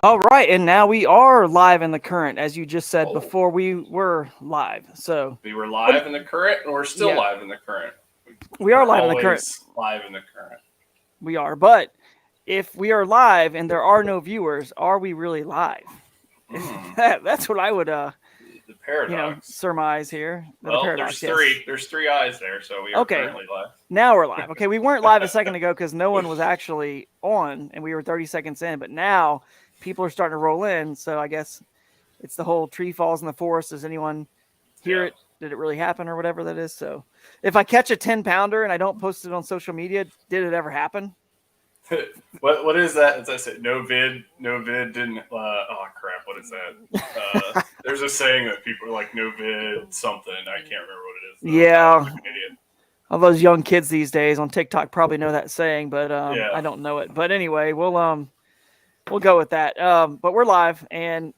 All right, and now we are live in the current, as you just said Oh, before we were live. So, we were what? live in the current, and we're still Yeah, live in the current. we are We're live in the current. always live in the current. We are, but if we are live and there are no viewers, are we really live? Mm, That's what I would, the paradox. surmise here. The Well, there's paradox. Yes. three. There's three eyes there, so we are Okay, currently live. now we're live. Okay, we weren't live a second ago because no one was actually on, and we were 30 seconds in. But now people are starting to roll in. So I guess it's the whole tree falls in the forest. Does anyone hear Yeah. it? Did it really happen or whatever that is? So if I catch a 10-pounder and I don't post it on social media, did it ever happen? What is that? As I said, no vid didn't. Oh crap! What is that? There's a saying that people are like no vid something. I can't remember what it is though. I look Yeah, like an idiot. all those young kids these days on TikTok probably know that saying, but Yeah. I don't know it. But anyway, we'll go with that. But we're live, and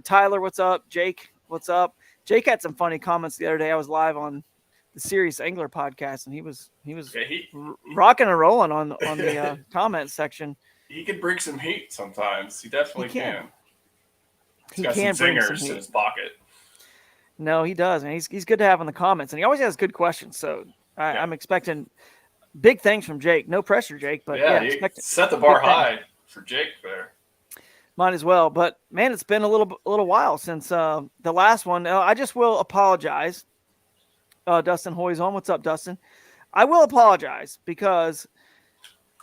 Tyler, what's up? Jake, what's up? Jake had some funny comments the other day. I was live on the Serious Angler podcast, and he was Yeah. rocking and rolling on the comments section. He can bring some heat sometimes. He He definitely can. can. He's He got some can bring some zingers in heat. his pocket. No, he does, and he's good to have in the comments, and he always has good questions. So Yeah. I'm expecting big things from Jake. No pressure, Jake, but Yeah, yeah, you expect set the bar big things. high for Jake there. Might as well. But man, it's been a little while since the last one. I just will apologize. Dustin Hoy's on. What's up, Dustin? I will apologize because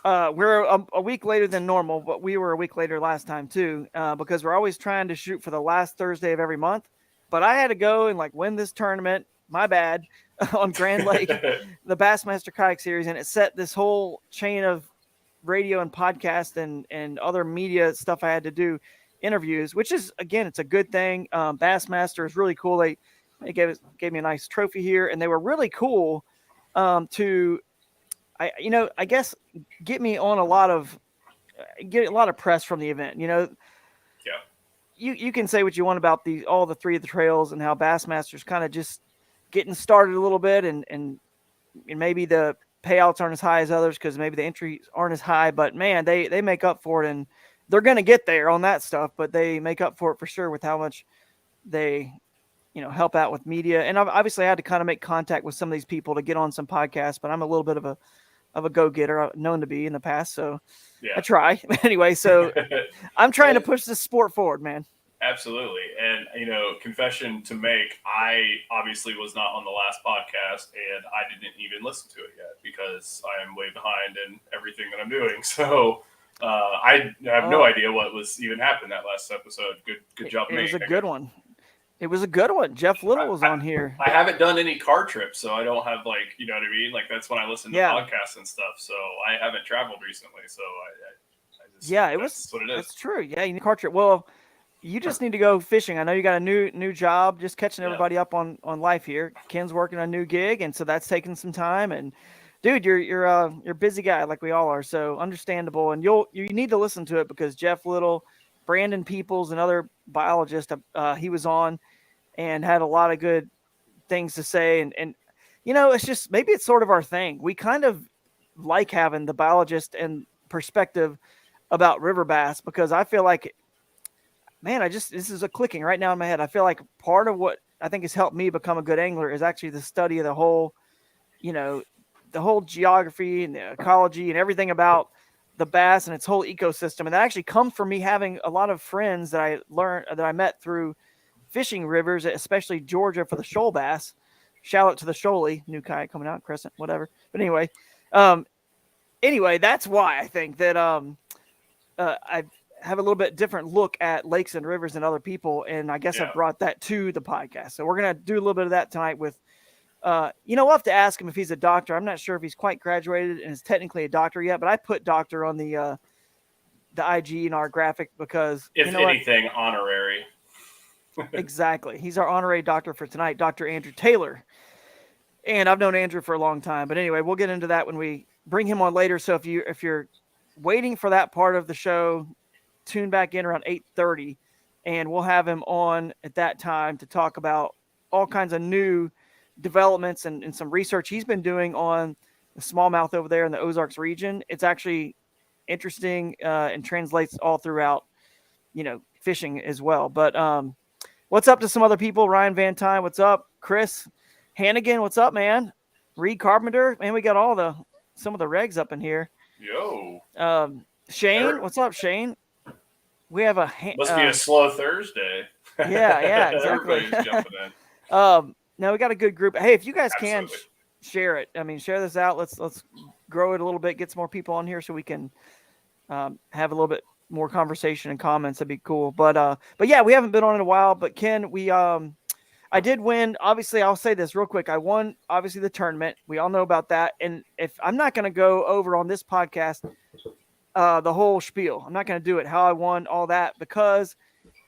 we're a week later than normal, but we were a week later last time too, because we're always trying to shoot for the last Thursday of every month. But I had to go and like win this tournament. My bad on Grand Lake, the Bassmaster Kayak Series, and it set this whole chain of radio and podcast and other media stuff I had to do, interviews, which is again, it's a good thing. Bassmaster is really cool. They gave me a nice trophy here, and they were really cool to I guess get me on a lot of get a lot of press from the event. Yeah. You can say what you want about all the three of the trails and how Bassmaster's kind of just getting started a little bit, and maybe the payouts aren't as high as others because maybe the entries aren't as high. But man, they make up for it, and they're going to get there on that stuff. But they make up for it for sure with how much they help out with media. And I've obviously had to kind of make contact with some of these people to get on some podcasts. But I'm a little bit of a go getter, known to be in the past. So I Yeah. try anyway. So I'm trying to Well, push this sport forward, man. absolutely. And, confession to make, I obviously was not on the last podcast and I didn't even listen to it yet because I am way behind in everything that I'm doing. So I have no Oh, idea what was even happened that last episode. Good job, it me. was a good one. It was a good one. Jeff Little was I, on here. I haven't done any car trips, so I don't have you know what I mean? Like that's when I listen to Yeah, podcasts and stuff. So I haven't traveled recently. So I just, yeah, it was. that's what it is. That's true. Yeah, you need a car trip. Well, you just need to go fishing. I know you got a new job. Just catching Yeah. everybody up on life here. Ken's working on a new gig, and so that's taking some time. And dude, you're a busy guy like we all are. So understandable. And you need to listen to it because Jeff Little, Brandon Peoples, another biologist, he was on and had a lot of good things to say. And it's just maybe it's sort of our thing. We kind of like having the biologist and perspective about river bass because I feel like, man, this is a clicking right now in my head. I feel like part of what I think has helped me become a good angler is actually the study of you know, the whole geography and the ecology and everything about the bass and its whole ecosystem. And that actually comes from me having a lot of friends that I met through fishing rivers, especially Georgia for the shoal bass. Shout out to the shoalie, new kayak coming out, Crescent, whatever. But um, that's why I think that I have a little bit different look at lakes and rivers than other people, and I guess I've Yeah. brought that to the podcast. So we're gonna do a little bit of that tonight with. We'll have to ask him if he's a doctor. I'm not sure if he's quite graduated and is technically a doctor yet, but I put doctor on the IG in our graphic because you If know what? anything, honorary. Exactly. He's our honorary doctor for tonight, Dr. Andrew Taylor. And I've known Andrew for a long time. But anyway, we'll get into that when we bring him on later. So if you're waiting for that part of the show, tune back in around 8:30 and we'll have him on at that time to talk about all kinds of new developments and some research he's been doing on the smallmouth over there in the Ozarks region. It's actually interesting and translates all throughout, fishing as well. But what's up to some other people? Ryan Van Tine, what's up? Chris Hannigan, what's up, man? Reed Carpenter, man, we got some of the regs up in here. Yo. Shane, what's up, Shane? We have must be a slow Thursday. Yeah, exactly. Everybody's jumping in. Now we got a good group. Hey, if you guys Absolutely. can share it, share this out. Let's grow it a little bit, get some more people on here so we can have a little bit more conversation and comments. That'd be cool. But yeah, we haven't been on in a while. But Ken, I did win. Obviously, I'll say this real quick. I won, obviously, the tournament. We all know about that. And if I'm not going to go over on this podcast the whole spiel, I'm not going to do it, how I won, all that, because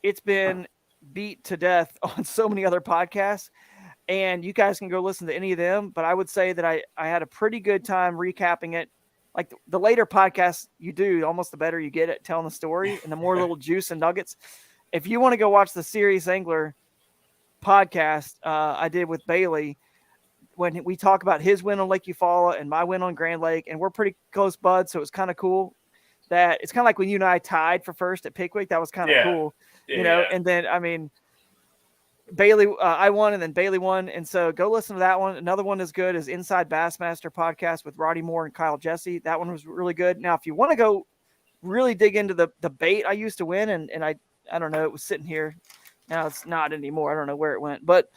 it's been beat to death on so many other podcasts. And you guys can go listen to any of them. But I would say that I had a pretty good time recapping it. Like the later podcasts you do, almost the better you get at telling the story and the more little juice and nuggets. If you want to go watch the Serious Angler podcast I did with Bailey, when we talk about his win on Lake Eufaula and my win on Grand Lake, and we're pretty close buds, so it was kind of cool. That it's kind of like when you and I tied for first at Pickwick. That was kind of cool, And then Bailey, I won, and then Bailey won, and so go listen to that one. Another one is good is Inside Bassmaster podcast with Roddy Moore and Kyle Jesse. That one was really good. Now, if you want to go really dig into the bait I used to win, and I don't know, it was sitting here. Now it's not anymore. I don't know where it went, but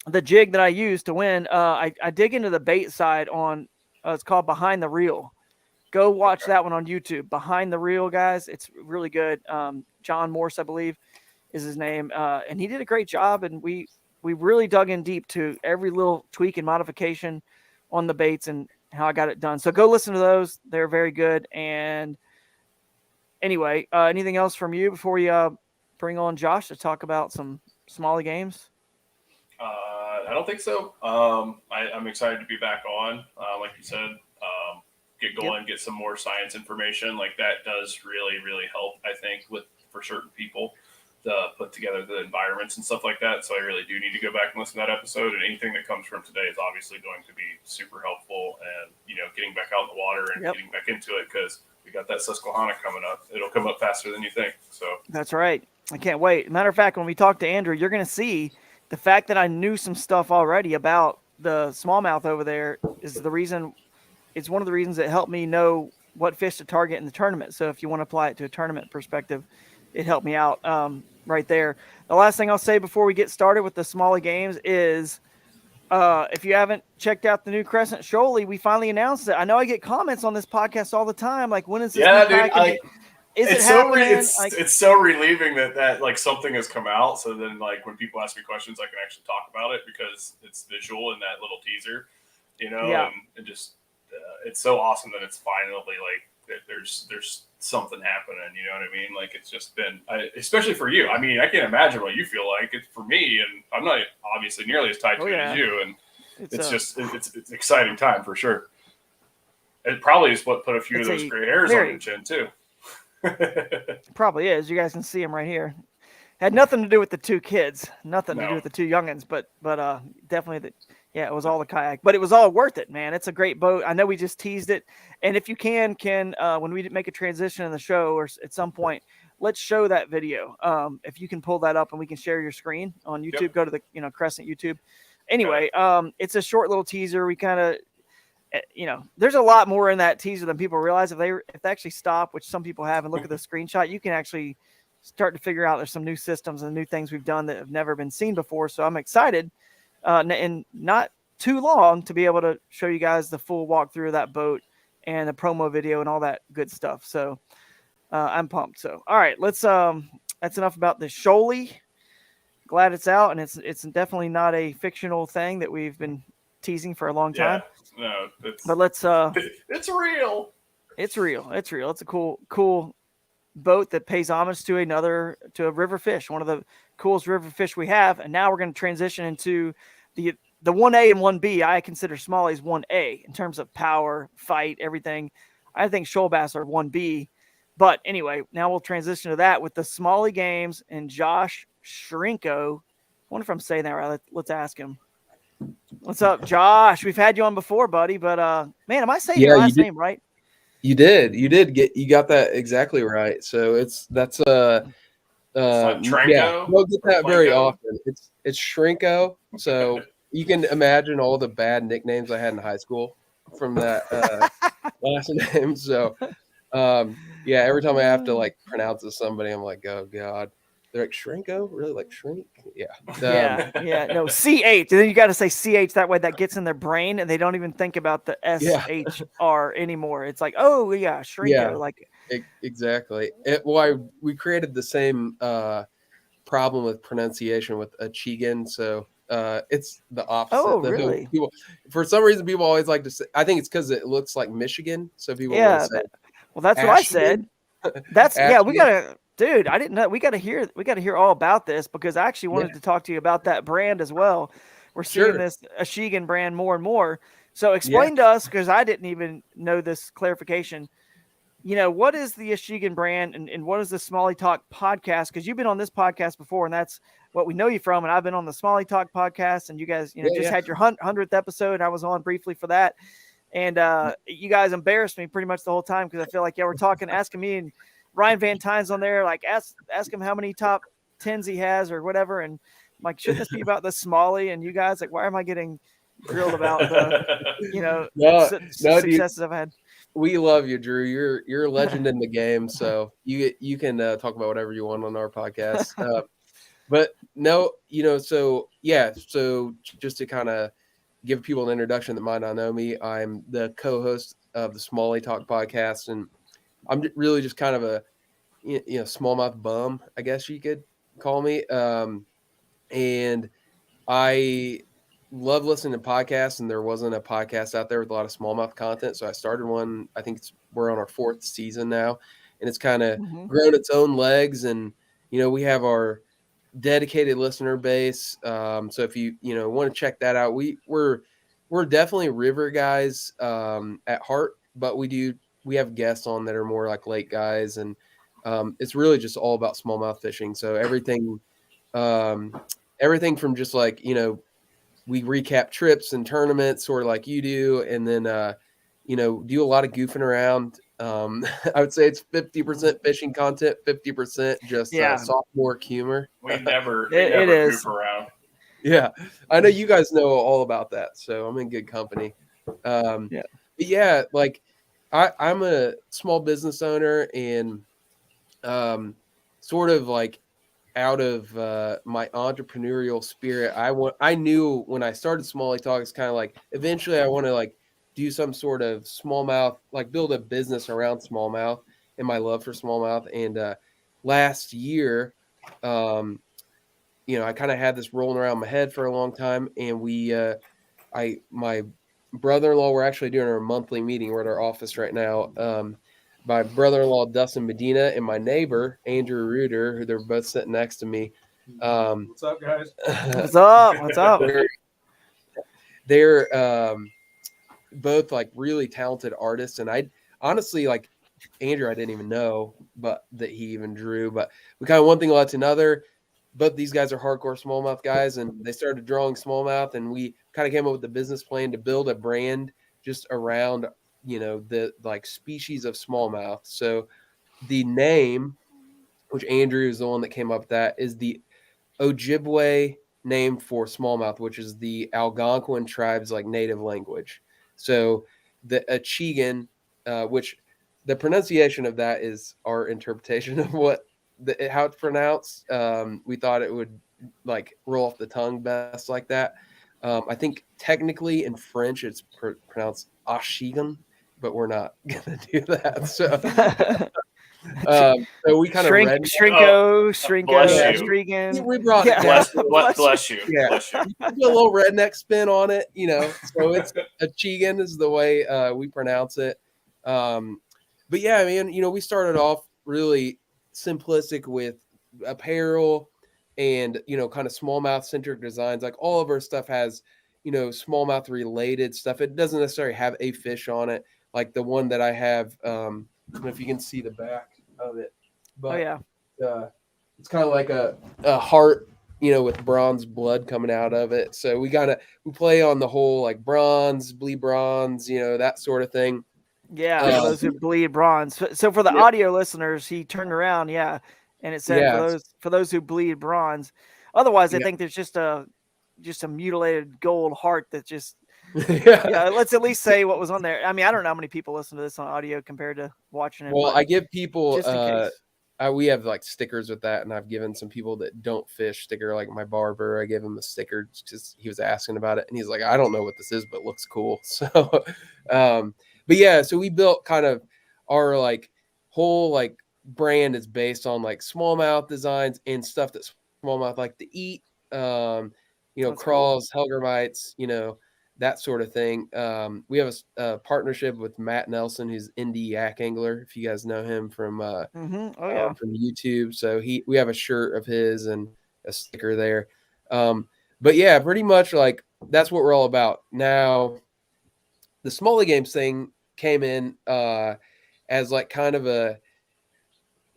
the jig that I used to win, I dig into the bait side on. It's called Behind the Reel. Go watch that one on YouTube. Behind the Reel, guys. It's really good. John Morse, I believe, is his name, and he did a great job. And we really dug in deep to every little tweak and modification on the baits and how I got it done. So go listen to those. They're very good. And anyway, anything else from you before we bring on Josh to talk about some Smallie Games? I don't think so. I'm excited to be back on. Like you said, get going, get some more science information. Like that does really, really help, I think, for certain people to put together the environments and stuff like that. So I really do need to go back and listen to that episode. And anything that comes from today is obviously going to be super helpful. And, getting back out in the water and getting back into it, because we got that Susquehanna coming up. It'll come up faster than you think. So that's right. I can't wait. Matter of fact, when we talk to Andrew, you're going to see the fact that I knew some stuff already about the smallmouth over there is the reason. It's one of the reasons that helped me know what fish to target in the tournament. So if you want to apply it to a tournament perspective, it helped me out right there. The last thing I'll say before we get started with the Smallie Games is if you haven't checked out the new Crescent Shoalie, we finally announced it. I know I get comments on this podcast all the time. Like, when is this? Yeah, dude. It's happening? It's so relieving that like something has come out. So then like when people ask me questions, I can actually talk about it because it's visual in that little teaser, and just it's so awesome that it's finally like there's something happening. You know what I mean? Like it's just been, especially for you. I mean, I can't imagine what you feel like. It's for me, and I'm not obviously nearly as tied to it as you. And it's an exciting time for sure. It probably is what put a few of those gray hairs on your chin too. Probably is. You guys can see them right here. Had nothing to do with the two kids, nothing to do with the two youngins, but definitely it was all the kayak, but it was all worth it, man. It's a great boat. I know we just teased it, and if you can, when we make a transition in the show or at some point, let's show that video. If you can pull that up and we can share your screen on YouTube, go to the Crescent YouTube. Anyway, it's a short little teaser. We kind of. There's a lot more in that teaser than people realize. If they actually stop, which some people have, and look at the screenshot, you can actually start to figure out there's some new systems and new things we've done that have never been seen before. So I'm excited, and not too long to be able to show you guys the full walkthrough of that boat and the promo video and all that good stuff. So I'm pumped. So all right, let's. That's enough about the Shoalie. Glad it's out, and it's definitely not a fictional thing that we've been teasing for a long time. No, but let's it's real. It's real. It's a cool boat that pays homage to a river fish, one of the coolest river fish we have. And now we're going to transition into the 1A and 1B. I consider Smallie's 1A in terms of power, fight, everything. I think shoal bass are 1B. But anyway, now we'll transition to that with the Smallie Games and Josh Shrinko. I wonder if I'm saying that right. Let's ask him. What's up, Josh? We've had you on before, buddy, but man, am I saying your last name right? You you got that exactly right. So that's It's not yeah, Tranko don't get or that very Planko. often. It's Shrinko. So you can imagine all the bad nicknames I had in high school from that last name. So yeah, every time I have to like pronounce it to somebody, I'm like, oh god. They're like Shrinko? Really? Like shrink? Yeah. Yeah. No, CH. And then you got to say CH. That way that gets in their brain and they don't even think about the Yeah. SHR anymore. It's like, oh, yeah, Yeah. Shrinko. Like, Exactly. We created the same problem with pronunciation with Achigan. So it's the oh, opposite. The really? people, for some reason, people always like to say. I think it's because it looks like Michigan, so people want to Yeah. say Well, that's what I Achigan. said. That's yeah, we Achigan. gotta dude, I didn't know we gotta hear all about this because I actually Yeah, wanted to talk to you about that brand as well. We're seeing sure. this Achigan brand more and more. So Yeah, explain to us, because I didn't even know this clarification. What is the Achigan brand and what is the Smallie Talk podcast? Because you've been on this podcast before, and that's what we know you from. And I've been on the Smallie Talk podcast, and you guys, just yeah, had your 100th episode. I was on briefly for that. And you guys embarrassed me pretty much the whole time because I feel like y'all were talking, asking me, and Ryan Van Tyne's on there, like ask him how many top tens he has or whatever. And I'm like, shouldn't this be about the Smalley? And you guys, like, why am I getting grilled about the no, no, dude. successes I've had? We love you, Drew. You're a legend in the game, so you can talk about whatever you want on our podcast. But no, so yeah, so just to kind of give people an introduction that might not know me, I'm the co-host of the Smallie Talk podcast, and I'm really just kind of a smallmouth bum, I guess you could call me. And I love listening to podcasts, and there wasn't a podcast out there with a lot of smallmouth content, so I started one. I think we're on our 4th season now, and it's kind of Mm-hmm. grown its own legs. And we have our dedicated listener base. So if you want to check that out, we're definitely river guys at heart, but we have guests on that are more like lake guys, and it's really just all about smallmouth fishing. So um, everything from just like we recap trips and tournaments, sort of like you do, and then do a lot of goofing around. I would say it's 50% fishing content, 50% just Yeah, sophomore humor. We never it is. goof around. Yeah, I know you guys know all about that, so I'm in good company. Yeah. But yeah, like I'm a small business owner, and sort of like out of my entrepreneurial spirit, I knew when I started Smallie Talk, it's kind of like eventually I want to like do some sort of smallmouth, like build a business around smallmouth and my love for smallmouth. And last year, I kind of had this rolling around my head for a long time, and my brother-in-law, we're actually doing our monthly meeting. We're at our office right now. My brother-in-law Dustin Medina and my neighbor Andrew Reuter, who they're both sitting next to me. What's up, guys? What's up? What's up? They're both like really talented artists, and I honestly like Andrew. I didn't even know, but that he even drew. But we kind of one thing led to another. Both these guys are hardcore smallmouth guys, and they started drawing smallmouth, and we kind of came up with the business plan to build a brand just around the like species of smallmouth. So the name, which Andrew is the one that came up with, that is the Ojibwe name for smallmouth, which is the Algonquin tribe's like native language. So the Achigan, which the pronunciation of that is our interpretation of how it's pronounced. We thought it would like roll off the tongue best like that. I think technically in French it's pronounced Achigan, but we're not gonna do that. So we kind of read Shrinko, Bless you. Strigan. we brought Yeah. it down. Bless you. Yeah. Bless you. Put a little redneck spin on it, So it's Achigan is the way we pronounce it. But yeah, I mean, we started off really simplistic with apparel and kind of smallmouth centric designs. Like all of our stuff has smallmouth related stuff. It doesn't necessarily have a fish on it, like the one that I have. I don't know if you can see the back of it, but Oh yeah. it's kind of like a heart, with bronze blood coming out of it. So we play on the whole like bronze, bleed bronze, that sort of thing. Yeah, for Um, those who bleed bronze. So for the yep, audio listeners, he turned around, yeah, and it said yeah, for those who bleed bronze. Otherwise, I yeah, think there's just a mutilated gold heart that just yeah. yeah. Let's at least say what was on there. I mean, I don't know how many people listen to this on audio compared to watching it, Well, but I give people just in case. we have like stickers with that, and I've given some people that don't fish sticker, like my barber. I gave him a sticker because he was asking about it, and he's like, I don't know what this is, but it looks cool. So, but yeah, so we built kind of our like whole like brand is based on like smallmouth designs and stuff that smallmouth like to eat. That's cool. Crawls, hellgrammites, that sort of thing. We have a partnership with Matt Nelson, who's indie yak angler. If you guys know him Oh yeah. from YouTube, so we have a shirt of his and a sticker there. But yeah, pretty much like that's what we're all about. Now, the Smallie Games thing came in as like kind of a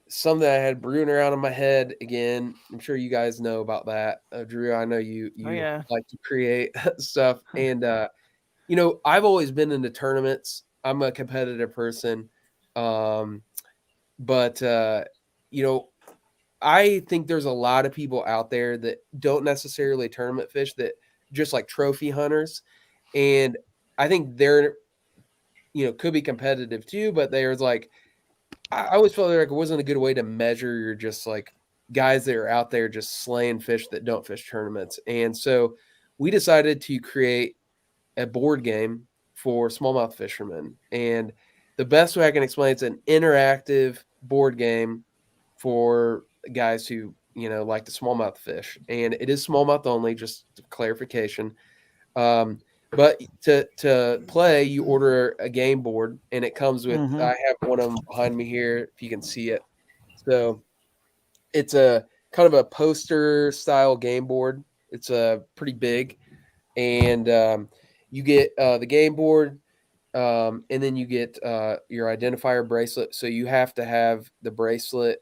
something I had brewing around in my head again. I'm sure you guys know about that, Drew. I know you Oh you yeah. like to create stuff, and I've always been into tournaments. I'm a competitive person. Um, but I think there's a lot of people out there that don't necessarily tournament fish, that just like trophy hunters. And I think they're, could be competitive too, but there's like, I always felt like it wasn't a good way to measure your just like guys that are out there just slaying fish that don't fish tournaments. And so we decided to create a board game for smallmouth fishermen. And the best way I can explain it's an interactive board game for guys who, like to smallmouth fish. And it is smallmouth only, just clarification. Um, but to play, you order a game board, and it comes with. Mm-hmm. I have one of them behind me here, if you can see it. So it's a kind of a poster style game board. It's pretty big, and you get the game board, and then you get your identifier bracelet. So you have to have the bracelet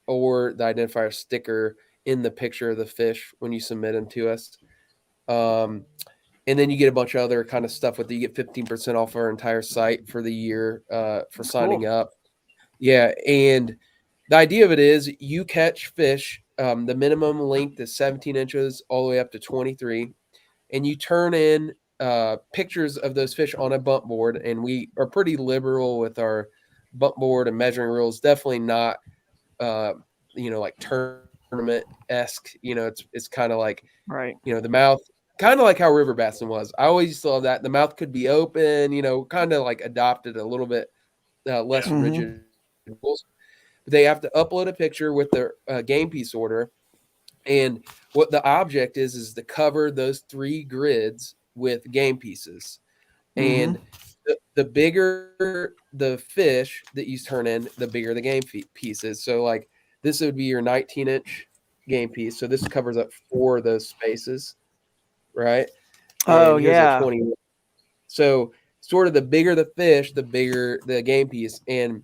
or the identifier sticker in the picture of the fish when you submit them to us. Um, and then you get a bunch of other kind of stuff with it. You get 15% off our entire site for the year for That's signing cool. up. Yeah, and the idea of it is you catch fish. The minimum length is 17 inches all the way up to 23, and you turn in pictures of those fish on a bump board. And we are pretty liberal with our bump board and measuring rules. Definitely not, uh, like tournament esque. It's kind of like Right. the mouth, kind of like how river bassin was. I always used to love that. The mouth could be open. Kind of like adopted a little bit less Yeah. Mm-hmm. rigid rules. But they have to upload a picture with their game piece order, and what the object is to cover those 3 grids with game pieces. Mm-hmm. And the bigger the fish that you turn in, the bigger the game pieces. So like this would be your 19-inch game piece. So this covers up 4 of those spaces, right? Oh And here's a yeah. 20. So sort of the bigger the fish, the bigger the game piece. And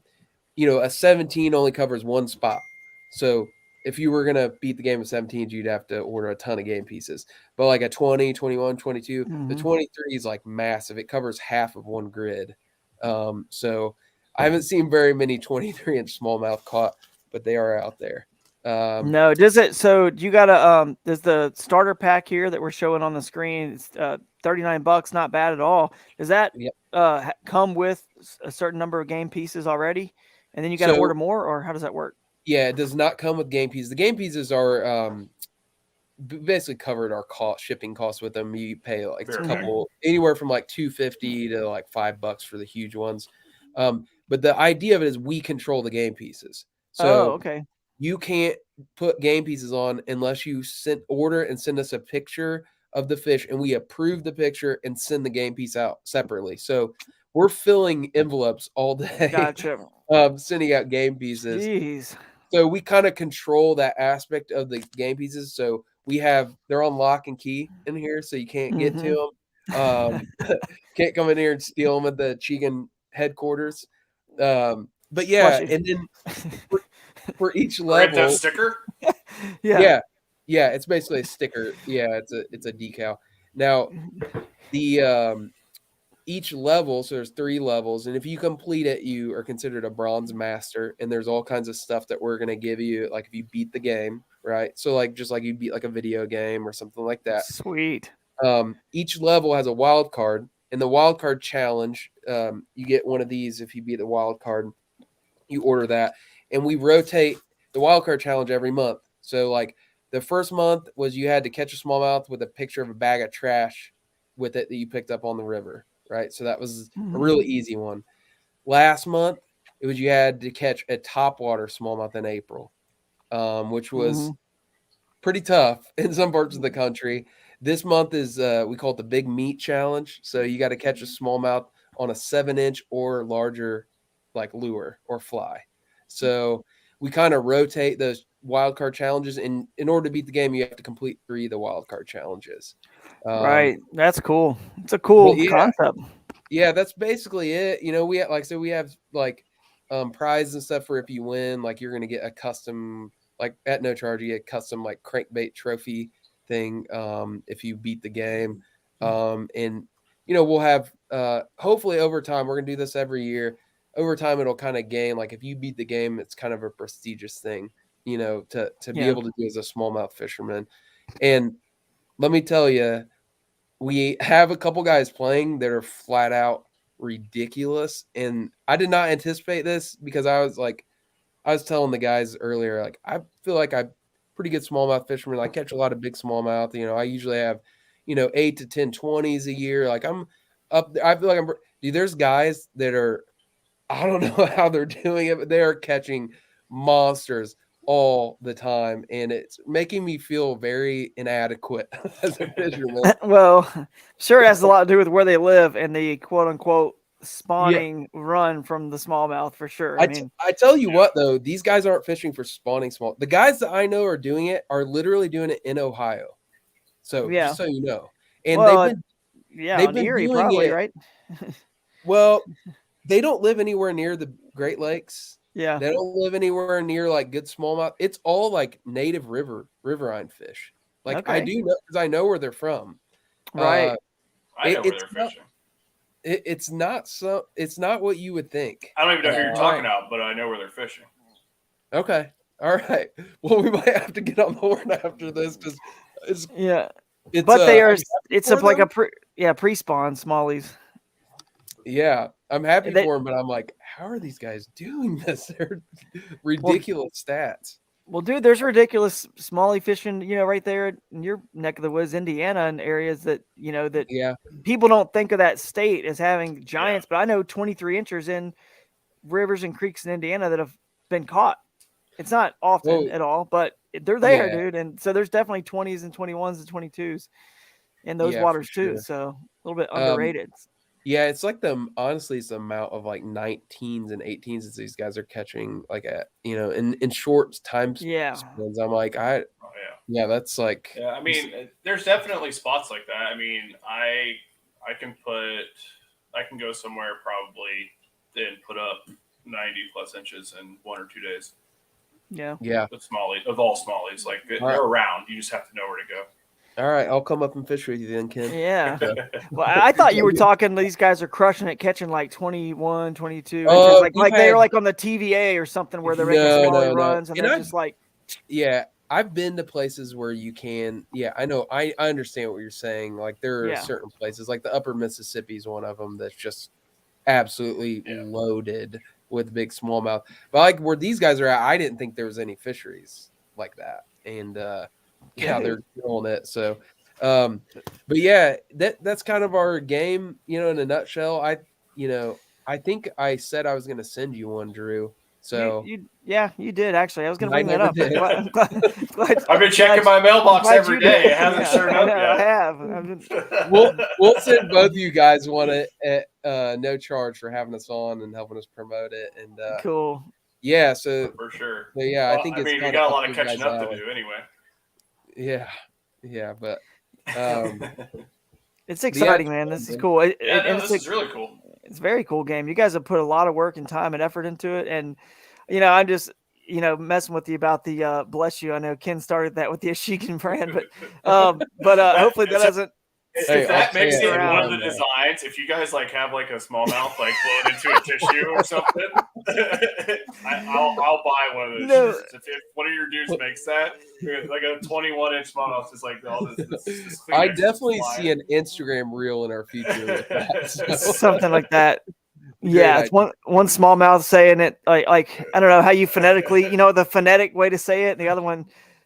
a 17 only covers 1 spot. So if you were going to beat the game of 17s, you'd have to order a ton of game pieces. But like a 20, 21, 22, the Mm-hmm. 23 is like massive. It covers half of 1 grid. So I haven't seen very many 23-inch smallmouth caught, but they are out there. No, does it? So you got to does the starter pack here that we're showing on the screen? It's $39, not bad at all. Does that Yeah. come with a certain number of game pieces already, and then you got to order So more, or how does that work? yeah, it does not come with game pieces. The game pieces are basically covered our shipping costs with them. You pay like a Very Mm-hmm. big. couple, anywhere from like $250 to like $5 for the huge ones. But the idea of it is we control the game pieces. Oh, So okay. you can't put game pieces on unless you order and send us a picture of the fish, and we approve the picture and send the game piece out separately. So we're filling envelopes all day, Gotcha. sending out game pieces. Jeez. So we kind of control that aspect of the game pieces. So they're on lock and key in here, so you can't get Mm-hmm. to them. Can't come in here and steal them at the Achigan headquarters. But Plus, yeah, and then for each Grant that level, sticker. yeah. yeah, yeah, it's basically a sticker. Yeah, it's a decal. Now the each level, so there's 3 levels, and if you complete it, you are considered a bronze master, and there's all kinds of stuff that we're going to give you, like if you beat the game, right? So like just like you beat like a video game or something like that. Sweet. Each level has a wild card, and the wild card challenge, you get one of these if you beat the wild card. You order that, and we rotate the wild card challenge every month. So like the first month was you had to catch a smallmouth with a picture of a bag of trash with it that you picked up on the river, right? So that was a really easy one. Last month it was you had to catch a topwater smallmouth in April, which was pretty tough in some parts of the country. This month is we call it the big meat challenge. So you got to catch a smallmouth on a 7-inch or larger like lure or fly. So we kind of rotate those wild card challenges, and in order to beat the game, you have to complete 3 of the wild card challenges. Right. That's cool. It's a cool concept. Yeah, that's basically it. You know, we have, like, so we have like prizes and stuff for if you win, like you're gonna get a custom, like at no charge, you get a custom like crankbait trophy thing if you beat the game. And you know, we'll have hopefully over time, we're gonna do this every year. Over time, it'll kind of gain, like if you beat the game, it's kind of a prestigious thing, you know, to be able to do as a smallmouth fisherman. And let me tell you, we have a couple guys playing that are flat out ridiculous. And I did not anticipate this because I was telling the guys earlier, like, I feel like I'm pretty good smallmouth fisherman. I catch a lot of big smallmouth. You know, I usually have, 8 to 10 20s a year. Like I'm up there. I feel like dude, there's guys that are, I don't know how they're doing it, but they are catching monsters all the time, and it's making me feel very inadequate as a fisherman. Well, sure, it has a lot to do with where they live and the quote unquote spawning run from the smallmouth for sure. I tell you what, though, these guys aren't fishing for spawning small. The guys that I know are doing it are literally doing it in Ohio. So just so you know, and they've been Erie, doing probably, it right? Well. They don't live anywhere near the Great Lakes. Yeah. They don't live anywhere near like good smallmouth. It's all like native riverine fish. Like I do know because I know where they're from. Right. I know where they're fishing. It's not what you would think. I don't even know who you're talking about, but I know where they're fishing. Okay. All right. Well, we might have to get on the horn after this because it's but they are. It's like a pre-spawn smallies. Yeah, I'm happy for them, but I'm like, how are these guys doing this? They're ridiculous stats. Well, dude, there's ridiculous smallie fishing, right there in your neck of the woods, Indiana, and areas that, people don't think of that state as having giants, but I know 23 inchers in rivers and creeks in Indiana that have been caught. It's not often at all, but they're there, dude. And so there's definitely 20s and 21s and 22s in those waters too. So a little bit underrated. Yeah, it's like honestly, it's the amount of like 19s and 18s that these guys are catching, like in short time spans. I'm like, that's like. Yeah, I mean, there's definitely spots like that. I mean, I can go somewhere probably and put up 90 plus inches in 1 or 2 days. Yeah. With all smallies, like they're around. You just have to know where to go. All right, I'll come up and fish with you then, Ken. Yeah. Well, I thought you were talking these guys are crushing it, catching like 21, 22. Like they're like on the TVA or something where they're making smaller runs and they're just like. Yeah, I've been to places where you can. Yeah, I know. I understand what you're saying. Like there are certain places, like the Upper Mississippi is one of them that's just absolutely loaded with big smallmouth. But like where these guys are at, I didn't think there was any fisheries like that, and. They're killing it. So, but yeah, that's kind of our game, in a nutshell. I think I said I was going to send you one, Drew. So you did actually. I was going to bring that up. I'm glad, I've been checking my mailbox every day. It hasn't showed up yet. I have. We'll send both of you guys one at no charge for having us on and helping us promote it. And cool. Yeah. So for sure. So yeah, I think we got a lot of catching up to do anyway. Yeah, but it's exciting, man. This is cool. This is really cool. It's a very cool game. You guys have put a lot of work and time and effort into it, and I'm just messing with you about the bless you. I know Ken started that with the Achigan brand, but hopefully that doesn't. If that makes it one of the designs, lines, if you guys like have like a smallmouth like blown into a tissue or something, I'll buy one of those shirts. If one of your dudes makes that, like a 21-inch smallmouth, is like all this I definitely see an Instagram reel in our future with that. So. Something like that. Great Yeah, it's idea. one smallmouth saying it like I don't know how you phonetically, the phonetic way to say it, and the other one,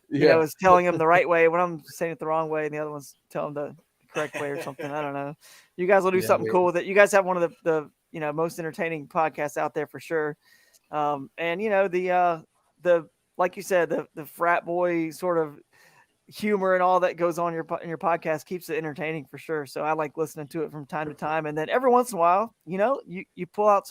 is telling him the right way when I'm saying it the wrong way, and the other one's telling the correct way or something. I don't know. You guys will do something cool with it. You guys have one of the most entertaining podcasts out there for sure. And the like you said, the frat boy sort of humor and all that goes on in your podcast keeps it entertaining for sure. So I like listening to it from time to time. And then every once in a while, you pull out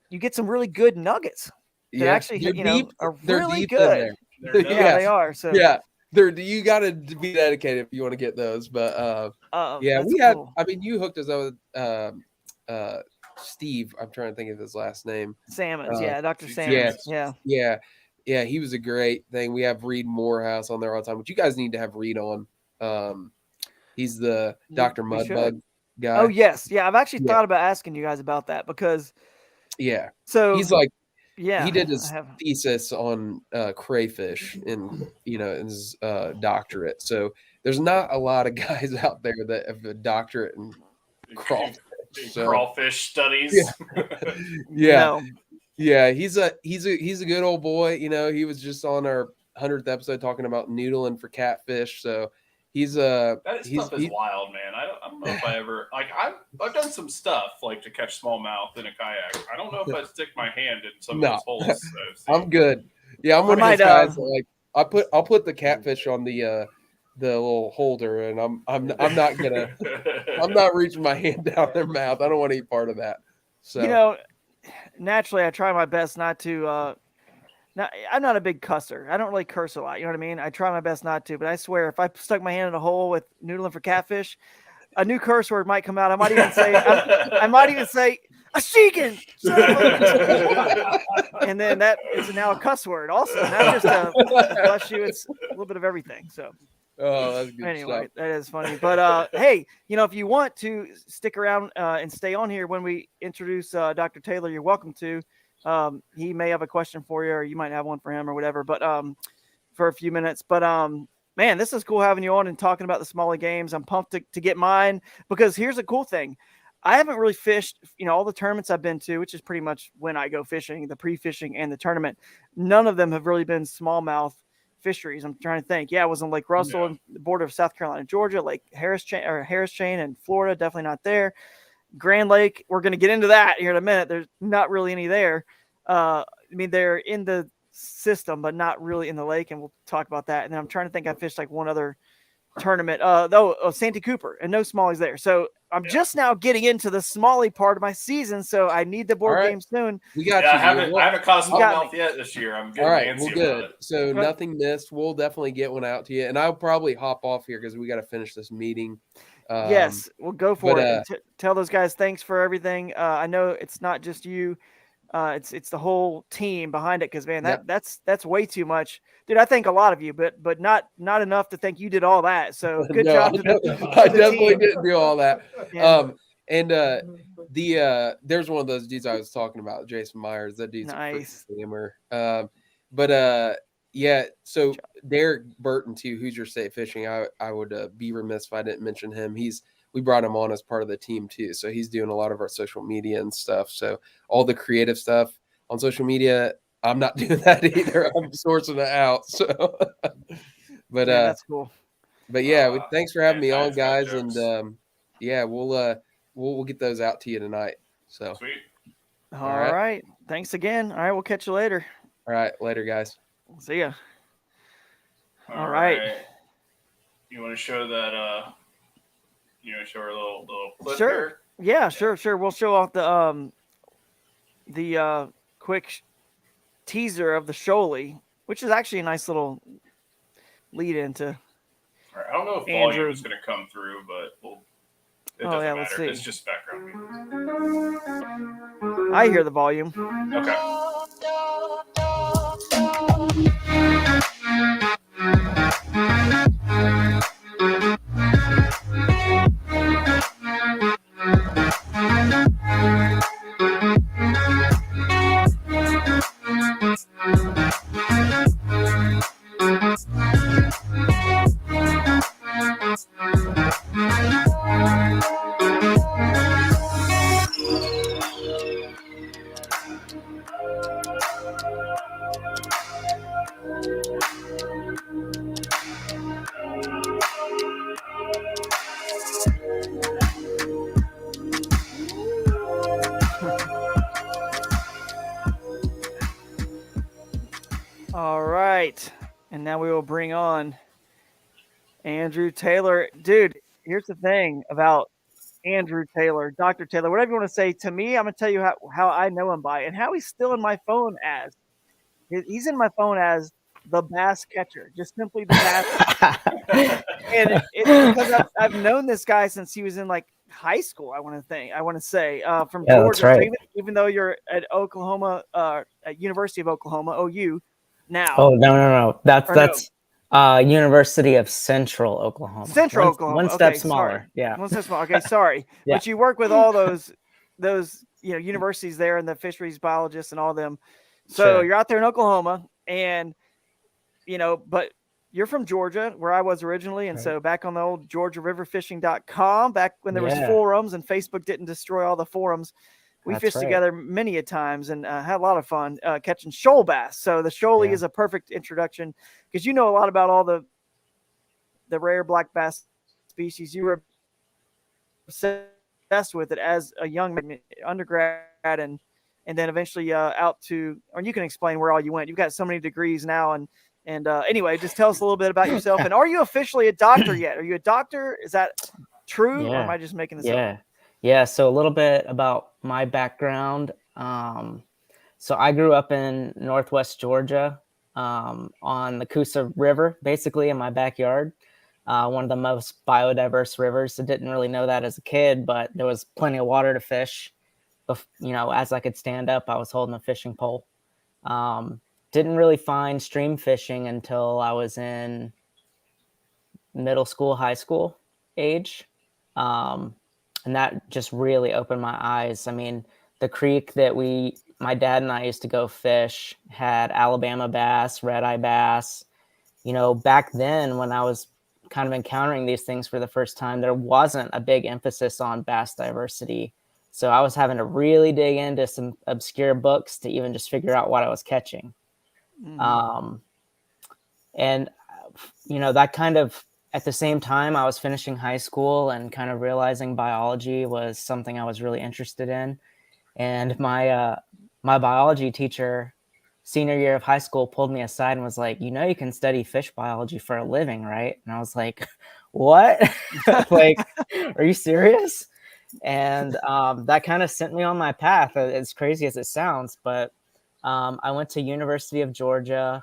you get some really good nuggets that actually, are really good. Yeah, they are. So yeah, you got to be dedicated if you want to get those. But we had. Cool. I mean, you hooked us up with Steve. I'm trying to think of his last name. Salmons. Dr. Salmons. Yeah, he was a great thing. We have Reed Morehouse on there all the time, which you guys need to have Reed on. He's the Dr. Mudbug guy. Oh, yes. Yeah, I've actually thought about asking you guys about that because so he's like he did his thesis on crayfish in his doctorate. So there's not a lot of guys out there that have a doctorate in crawfish. Crawfish studies. Yeah, he's a good old boy. He was just on our 100th episode talking about noodling for catfish. So he's that stuff is wild, man. I don't know if I ever I've done some stuff like to catch smallmouth in a kayak. I don't know if I stick my hand in some of those holes. I'm good. Yeah, I'm one of those guys that, like I'll put the catfish on the little holder, and I'm not gonna I'm not reaching my hand down their mouth. I don't want to eat part of that. So naturally, I try my best not to. I'm not a big cusser. I don't really curse a lot. You know what I mean? I try my best not to, but I swear, if I stuck my hand in a hole with noodling for catfish, a new curse word might come out. I might even say, Achigan, and then that is now a cuss word. Also, not just bless you. It's a little bit of everything. So. Oh, that's good. Anyway, stuff. That is funny. But hey, if you want to stick around and stay on here when we introduce Dr. Taylor, you're welcome to. He may have a question for you, or you might have one for him, or whatever. But for a few minutes. But man, this is cool having you on and talking about the Smallie Games. I'm pumped to get mine because here's a cool thing. I haven't really fished, all the tournaments I've been to, which is pretty much when I go fishing, the pre-fishing and the tournament. None of them have really been smallmouth fisheries. I'm trying to think. Yeah, I was on Lake Russell and the border of South Carolina, Georgia, Lake Harris Chain in Florida. Definitely not there. Grand Lake, we're going to get into that here in a minute. There's not really any there. I mean, they're in the system, but not really in the lake, and we'll talk about that. And then I'm trying to think. I fished like one other tournament, Santee Cooper, and no smallies there. So I'm just now getting into the smallie part of my season, so I need the board game soon. We got you. I haven't caught smallmouth yet this year. I'm getting antsy about it. So nothing missed. We'll definitely get one out to you, and I'll probably hop off here because we got to finish this meeting. Yes, we'll go for it. Tell those guys thanks for everything. I know it's not just you. It's the whole team behind it because, man, that's way too much. Dude, I thank a lot of you, but not enough to think you did all that. So good job. I definitely didn't do all that. Yeah. There's one of those dudes I was talking about, Jason Myers. That dude's nice. a scammer. So Derek Burton too, Hoosier State Fishing. I would be remiss if I didn't mention him. We brought him on as part of the team too. So he's doing a lot of our social media and stuff. So all the creative stuff on social media, I'm not doing that either. I'm sourcing it out. So, but that's cool. But thanks for having me on, guys. And we'll get those out to you tonight. So sweet. All right. Thanks again. All right, we'll catch you later. All right, later, guys. See ya. All right. You want to show that? You know, show her a little clip Sure. here? Yeah, sure. We'll show off the quick teaser of the shoalie, which is actually a nice little lead into. All right. I don't know if volume is going to come through, but it doesn't matter. Let's see. It's just background. I hear the volume. Okay. All right. And now we will bring on Andrew Taylor. Dude, here's the thing about Andrew Taylor, Dr. Taylor, whatever you want to say. To me, I'm going to tell you how I know him by and how he's still in my phone as. He's in my phone as the bass catcher, just simply the bass. And it's because I've known this guy since he was in like high school. I want to say from Yeah, that's Georgia. So right. even though you're at Oklahoma, at University of Oklahoma, OU, now. Oh, no. Or no. That's University of Central Oklahoma. Central Oklahoma. One step Okay, smaller. sorry. Yeah. One step smaller. Okay, sorry. Yeah. But you work with all those universities there and the fisheries biologists and all them. So Sure. you're out there in Oklahoma and but you're from Georgia, where I was originally. And so back on the old GeorgiaRiverFishing.com, back when there was forums and Facebook didn't destroy all the forums, we fished together many a times and had a lot of fun catching shoal bass. So the shoalie is a perfect introduction because you know a lot about all the rare black bass species. You were obsessed with it as a young undergrad and then eventually out to, or you can explain where all you went. You've got so many degrees now. And anyway, just tell us a little bit about yourself. And are you officially a doctor yet? Are you a doctor? Is that true? Or am I just making this up? Yeah. So a little bit about my background. So I grew up in Northwest Georgia on the Coosa River, basically in my backyard. One of the most biodiverse rivers. I didn't really know that as a kid, but there was plenty of water to fish. As I could stand up, I was holding a fishing pole. Didn't really find stream fishing until I was in middle school, high school age. And that just really opened my eyes. I mean, the creek that my dad and I used to go fish had Alabama bass, red-eye bass. Back then when I was kind of encountering these things for the first time, there wasn't a big emphasis on bass diversity. So I was having to really dig into some obscure books to even just figure out what I was catching. Mm-hmm. And that kind of, at the same time, I was finishing high school and kind of realizing biology was something I was really interested in. And my biology teacher, senior year of high school, pulled me aside and was like, you can study fish biology for a living, right? And I was like, what? Like, are you serious? And that kind of sent me on my path, as crazy as it sounds. But I went to University of Georgia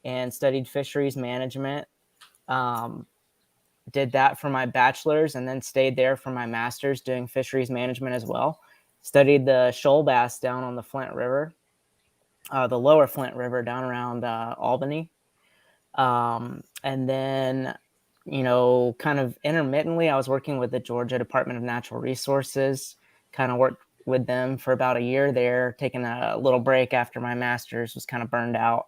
and studied fisheries management. Did that for my bachelor's and then stayed there for my master's doing fisheries management as well. Studied the shoal bass down on the Flint River, the lower Flint River down around Albany. And then, kind of intermittently, I was working with the Georgia Department of Natural Resources, kind of worked with them for about a year there, taking a little break after my master's, was kind of burned out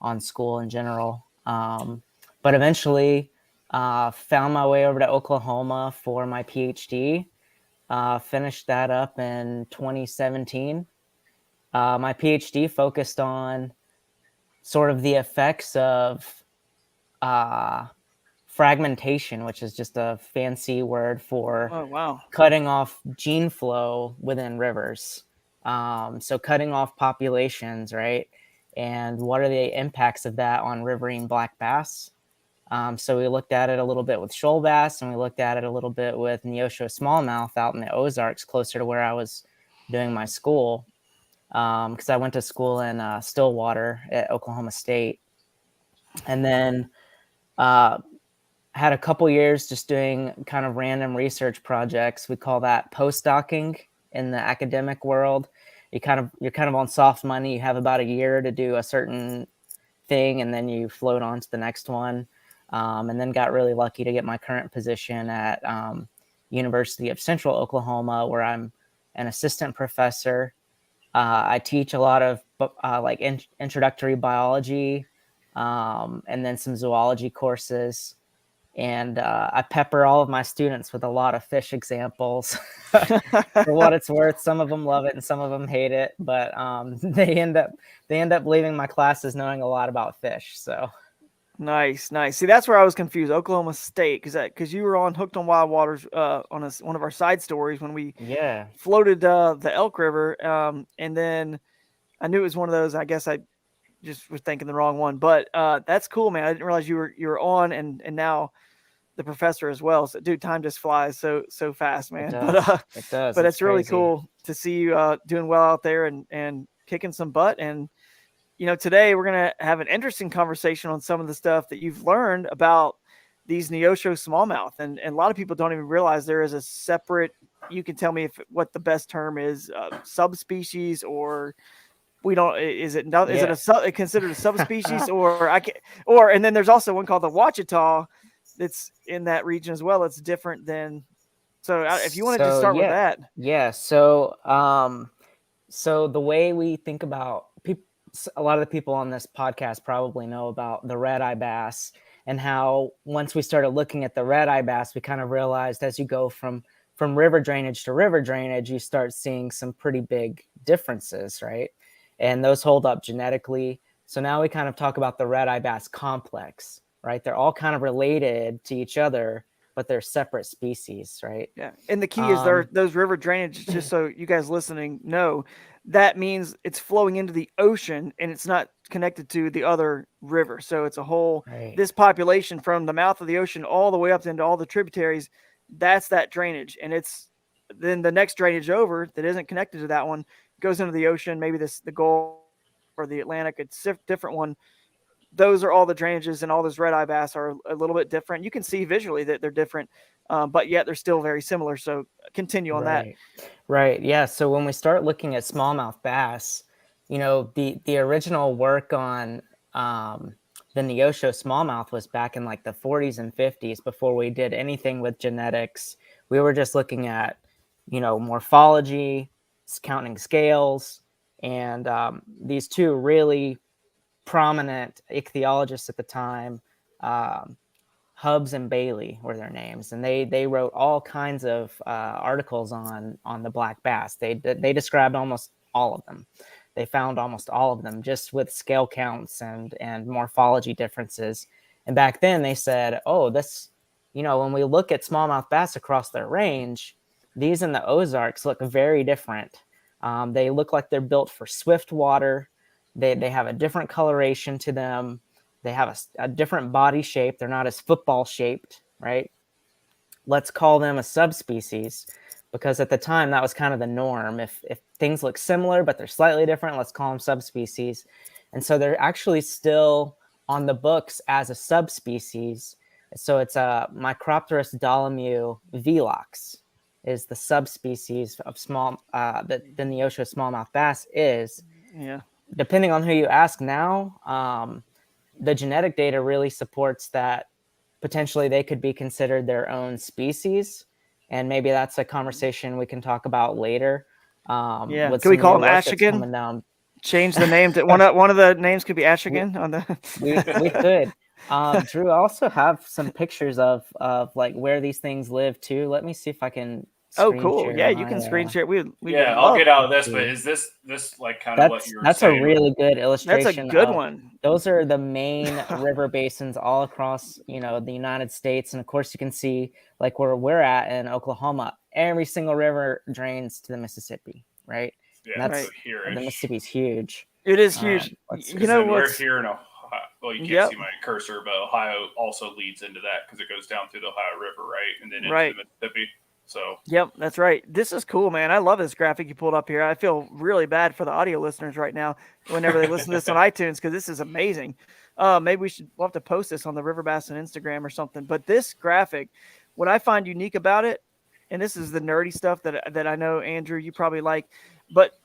on school in general. But eventually found my way over to Oklahoma for my PhD, finished that up in 2017. My PhD focused on sort of the effects of fragmentation, which is just a fancy word for cutting off gene flow within rivers. So cutting off populations, right? And what are the impacts of that on riverine black bass? So we looked at it a little bit with shoal bass, and we looked at it a little bit with Neosho smallmouth out in the Ozarks, closer to where I was doing my school. Because I went to school in Stillwater at Oklahoma State. And then had a couple years just doing kind of random research projects. We call that postdocing in the academic world. You're kind of on soft money. You have about a year to do a certain thing, and then you float on to the next one. And then got really lucky to get my current position at University of Central Oklahoma, where I'm an assistant professor. I teach a lot of introductory biology, and then some zoology courses. and I pepper all of my students with a lot of fish examples. For what it's worth, some of them love it and some of them hate it, but they end up leaving my classes knowing a lot about fish. So Nice. See, that's where I was confused. Oklahoma State, because you were on Hooked on Wild Waters on one of our side stories when we yeah, floated the Elk River, and then I knew it was one of those. I guess I just was thinking the wrong one, but that's cool, man. I didn't realize you were on, and now the professor as well. So, dude, time just flies so fast, it man. does. It does. But It's it's really crazy. cool to see you doing well out there and kicking some butt. And today we're gonna have an interesting conversation on some of the stuff that you've learned about these Neosho smallmouth, and a lot of people don't even realize there is a separate. You can tell me what the best term is, subspecies, or we don't. Is it not? Is it Yeah. considered a subspecies, or and then there's also one called the Ouachita that's in that region as well. It's different than. So if you want to just So start with that. yeah. So the way we think about a lot of the people on this podcast probably know about the red-eye bass, and how once we started looking at the red-eye bass, we kind of realized as you go from river drainage to river drainage, you start seeing some pretty big differences, right? And those hold up genetically. So now we kind of talk about the red-eye bass complex, right? They're all kind of related to each other, but they're separate species, right? Yeah, and the key is those river drainage. Just so you guys listening know, that means it's flowing into the ocean and it's not connected to the other river. So it's a whole Right. this population from the mouth of the ocean all the way up into all the tributaries. That's that drainage, and it's then the next drainage over that isn't connected to that one goes into the ocean. Maybe the Gulf or the Atlantic. It's a different one. Those are all the drainages, and all those red eye bass are a little bit different. You can see visually that they're different, but yet they're still very similar. So continue on that. Right. Yeah. So when we start looking at smallmouth bass, the original work on the Neosho smallmouth was back in like the 40s and 50s, before we did anything with genetics. We were just looking at, morphology, counting scales, and these two really prominent ichthyologists at the time, Hubbs and Bailey were their names, and they wrote all kinds of articles on the black bass. They described almost all of them. They found almost all of them just with scale counts and morphology differences. And back then they said, oh, this, when we look at smallmouth bass across their range, these in the Ozarks look very different. They look like they're built for swift water. They have a different coloration to them. They have a different body shape. They're not as football shaped, right? Let's call them a subspecies, because at the time that was kind of the norm. If things look similar but they're slightly different, let's call them subspecies. And so they're actually still on the books as a subspecies. So it's a Micropterus dolomieu velox is the subspecies of the Neosho smallmouth bass is. Yeah. Depending on who you ask now, the genetic data really supports that potentially they could be considered their own species. And maybe that's a conversation we can talk about later. Yeah. Can we call them Achigan? Change the name to one of the names could be Achigan on the. we could. Drew, I also have some pictures of like where these things live too. Let me see if I can. Oh, cool! Yeah, you can screen share. I'll get out of this. But is this like kind of what you were saying? That's a really good illustration. That's a good one. Those are the main river basins all across, the United States, and of course you can see like where we're at in Oklahoma. Every single river drains to the Mississippi, right? Yeah, that's the Mississippi's huge. It is huge. We're here in Ohio. Well, you can't see my cursor, but Ohio also leads into that because it goes down through the Ohio River, right, and then into the Mississippi. So yep, that's right. This is cool, man. I love this graphic you pulled up here. I feel really bad for the audio listeners right now whenever they listen to this on iTunes, because this is amazing. Maybe we'll have to post this on the River Bassin Instagram or something. But this graphic, what I find unique about it, and this is the nerdy stuff that I know, Andrew, you probably like, but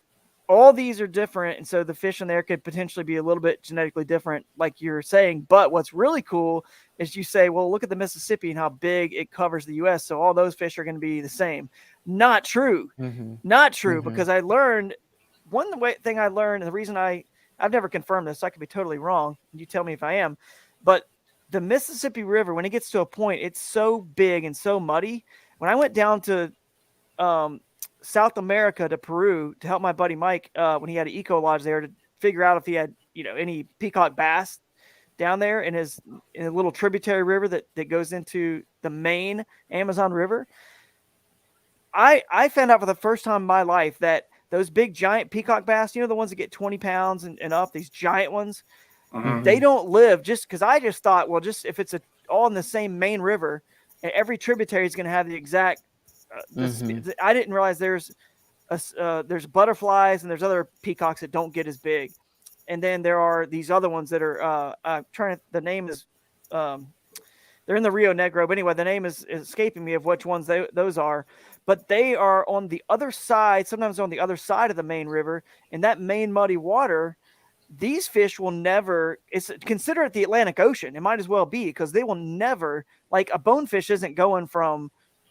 all these are different, and so the fish in there could potentially be a little bit genetically different, like you're saying. But what's really cool is you say, well, look at the Mississippi and how big it covers the U.S., so all those fish are going to be the same. Not true. Mm-hmm. Not true, because I learned thing I learned, and the reason I've never confirmed this, so I could be totally wrong, and you tell me if I am, but the Mississippi River, when it gets to a point, it's so big and so muddy. When I went down to South America to Peru to help my buddy Mike when he had an eco lodge there to figure out if he had any peacock bass down there in a little tributary river that goes into the main Amazon River. I found out for the first time in my life that those big giant peacock bass, the ones that get 20 pounds and up, these giant ones, they don't live just because I just thought, well, just if it's all in the same main river, every tributary is going to have the exact. I didn't realize there's butterflies and there's other peacocks that don't get as big, and then there are these other ones that are the name is they're in the Rio Negro, but anyway, the name is escaping me of which ones those are, but they are on the other side, sometimes on the other side of the main river, in that main muddy water. These fish will never, consider it the Atlantic Ocean. It might as well be, because they will never, like a bonefish isn't going from,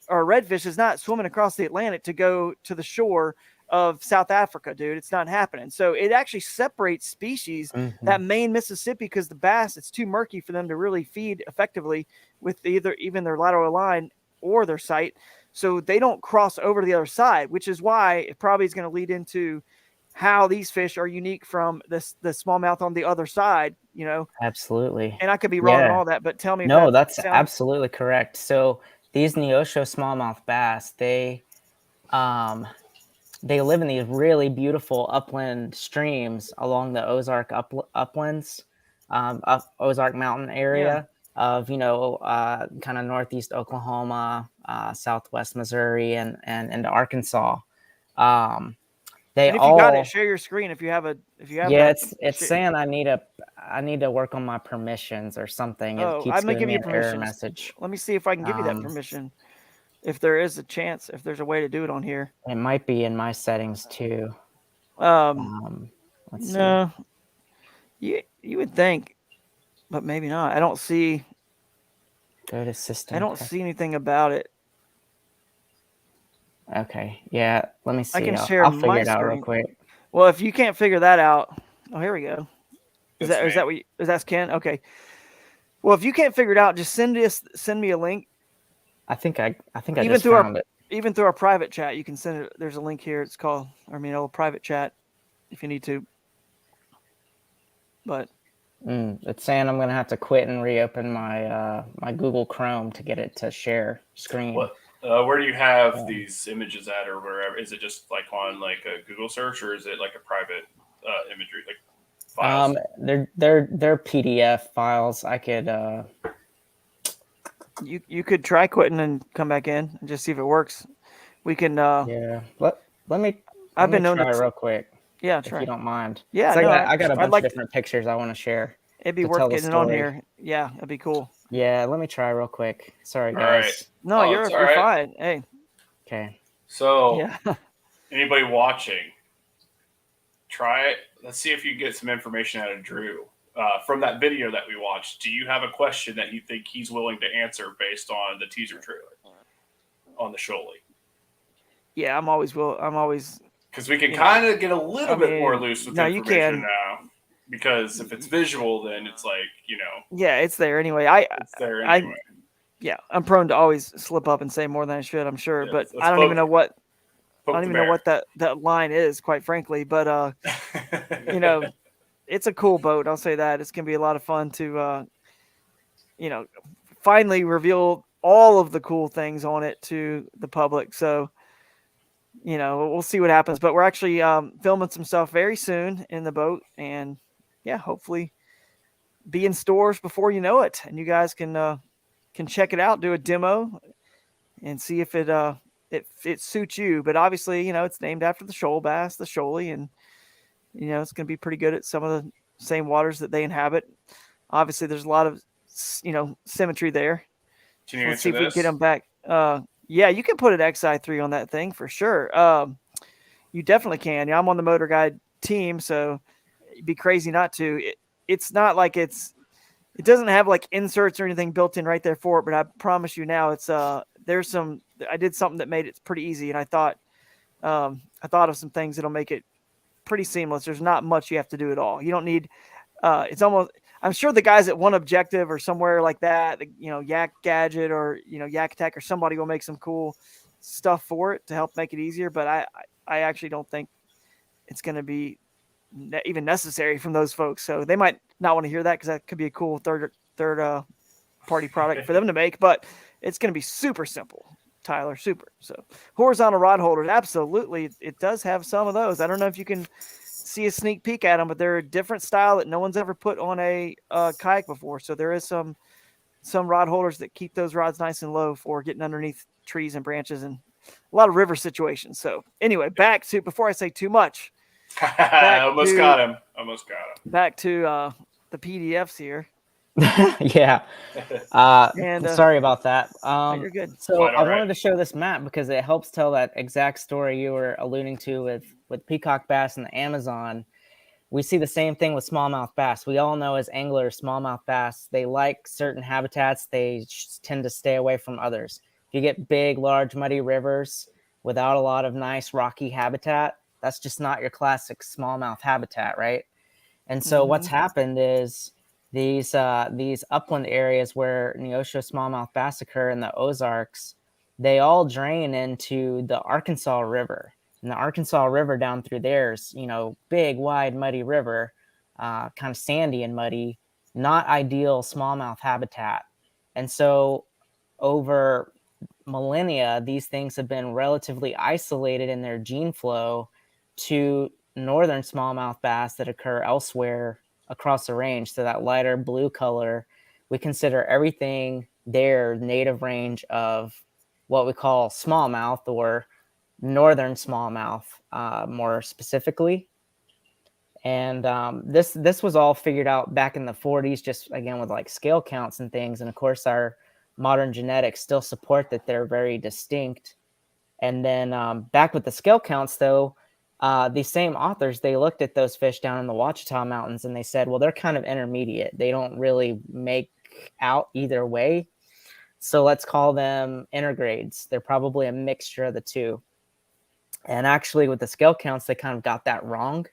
or a redfish is not swimming across the Atlantic to go to the shore of South Africa, dude. It's not happening. So it actually separates species, that main Mississippi, because the bass, it's too murky for them to really feed effectively with even their lateral line or their sight. So they don't cross over to the other side, which is why it probably is going to lead into how these fish are unique from the smallmouth on the other side, Absolutely. And I could be wrong on all that, but tell me. No, that's absolutely correct. So these Neosho smallmouth bass, they live in these really beautiful upland streams along the Ozark uplands, Ozark Mountain area of kind of northeast Oklahoma, southwest Missouri, and into Arkansas. If you got it, share your screen. If you have it's saying I need to work on my permissions or something. It keeps giving me an error message. Let me see if I can give you that permission. If there is a chance, if there's a way to do it on here. It might be in my settings too. Let's see. No, you would think, but maybe not. I don't see. Go to system. I don't see anything about it. Okay. Yeah. Let me see. I can share I'll figure my it out screen real quick. Well, if you can't figure that out, here we go. Is that Ken? Okay. Well, if you can't figure it out, just send me a link. I think I just found it. Even through our private chat, you can send it. There's a link here. It's called, a private chat if you need to. But it's saying I'm going to have to quit and reopen my my Google Chrome to get it to share screen. What? Where do you have these images at, or wherever? Is it just like on like a Google search, or is it like a private imagery, like files? They're PDF files. I could. You could try quitting and come back in and just see if it works. We can. Yeah. Let me. I've been known to try to real quick. Yeah, try. If you don't mind. Yeah, I got a bunch of different pictures I want to share. It'd be worth getting it on here. Yeah, that'd be cool. Yeah, let me try real quick. Sorry, guys. All right. No, you're right. fine. Hey. Okay. So, anybody watching, try it. Let's see if you get some information out of Drew from that video that we watched. Do you have a question that you think he's willing to answer based on the teaser trailer on the Sholey? Yeah, I'm always because we can kind of get a little bit more loose with information you can. now. Because if it's visual, then it's like, Yeah, it's there anyway. It's there anyway. I'm prone to always slip up and say more than I should, I'm sure. But I don't even know what that line is, quite frankly. But it's a cool boat. I'll say that. It's gonna be a lot of fun to finally reveal all of the cool things on it to the public. So we'll see what happens. But we're actually filming some stuff very soon in the boat, and hopefully be in stores before you know it, and you guys can check it out, do a demo, and see if it suits you. But obviously, it's named after the shoal bass, the Sholey, and it's going to be pretty good at some of the same waters that they inhabit. Obviously, there's a lot of symmetry there. Can you Let's see answer if we this? can get them back. Yeah, you can put an XI3 on that thing for sure. You definitely can. Yeah, I'm on the Motor Guide team, so it'd be crazy not to. It's not like it doesn't have like inserts or anything built in right there for it, but I promise you now it's I did something that made it pretty easy, and I thought of some things that'll make it pretty seamless. There's not much you have to do at all. You don't need it's almost, I'm sure the guys at One Objective or somewhere like that, Yak Gadget or Yak Tech or somebody will make some cool stuff for it to help make it easier. But I actually don't think it's going to be even necessary from those folks. So they might not want to hear that because that could be a cool third party product for them to make. But it's going to be super simple, Tyler. Super. So horizontal rod holders, absolutely, it does have some of those. I don't know if you can see a sneak peek at them, but they're a different style that no one's ever put on a kayak before. So there is some rod holders that keep those rods nice and low for getting underneath trees and branches and a lot of river situations. So anyway, back to, before I say too much, Almost got him. Back to the PDFs here. Yeah. And sorry about that. you're good. So Quite I all right. wanted to show this map because it helps tell that exact story you were alluding to with peacock bass in the Amazon. We see the same thing with smallmouth bass. We all know as anglers, smallmouth bass, they like certain habitats. They tend to stay away from others. If you get big, large, muddy rivers without a lot of nice rocky habitat, that's just not your classic smallmouth habitat, right? And so what's happened is these upland areas where Neosho smallmouth bass occur in the Ozarks, they all drain into the Arkansas River. And the Arkansas River down through there is, big, wide, muddy river, kind of sandy and muddy, not ideal smallmouth habitat. And so over millennia, these things have been relatively isolated in their gene flow to northern smallmouth bass that occur elsewhere across the range. So that lighter blue color, we consider everything there native range of what we call smallmouth or northern smallmouth, more specifically. And this was all figured out back in the 40s, just again with like scale counts and things. And of course, our modern genetics still support that they're very distinct. And then back with the scale counts, though, these same authors, they looked at those fish down in the Ouachita Mountains and they said, well, they're kind of intermediate. They don't really make out either way. So let's call them intergrades. They're probably a mixture of the two. And actually, with the scale counts, they kind of got that wrong.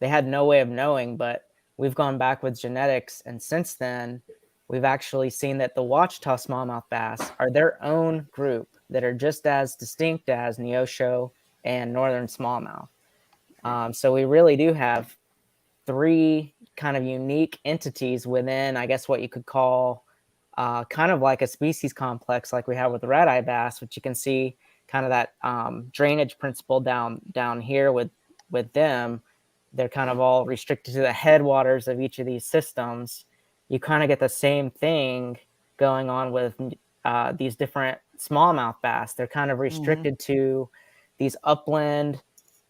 They had no way of knowing, but we've gone back with genetics. And since then, we've actually seen that the Ouachita smallmouth bass are their own group that are just as distinct as Neosho and northern smallmouth. So we really do have three kind of unique entities within, I guess, what you could call kind of like a species complex like we have with red-eye bass, which you can see kind of that drainage principle down here with them. They're kind of all restricted to the headwaters of each of these systems. You kind of get the same thing going on with these different smallmouth bass. They're kind of restricted to these upland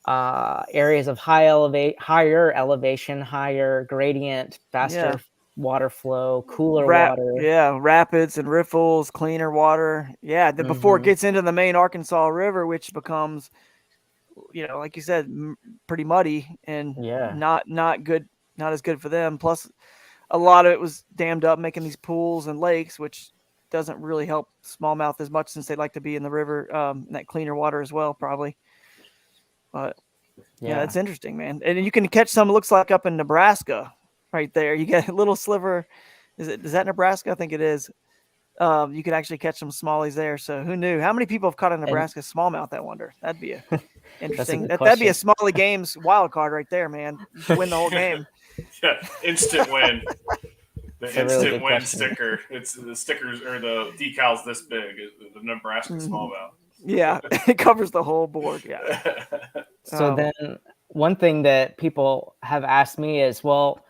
areas of higher elevation, higher gradient, faster water flow, cooler water. Yeah, rapids and riffles, cleaner water. Yeah, before it gets into the main Arkansas River, which becomes, like you said, pretty muddy and not good, not as good for them. Plus, a lot of it was dammed up, making these pools and lakes, which doesn't really help smallmouth as much since they like to be in the river, in that cleaner water as well, probably. But yeah, that's interesting, man. And you can catch some, it looks like up in Nebraska right there. You get a little sliver. Is that Nebraska? I think it is. You could actually catch some smallies there. So who knew? How many people have caught a Nebraska smallmouth? I wonder. That'd be interesting. That'd be a Smallie Games wild card right there, man. You should win the whole game. Yeah, instant win. The instant really win question. sticker. It's the stickers or the decals this big. The Nebraska smallmouth. Yeah, it covers the whole board. Yeah. So then one thing that people have asked me is, well,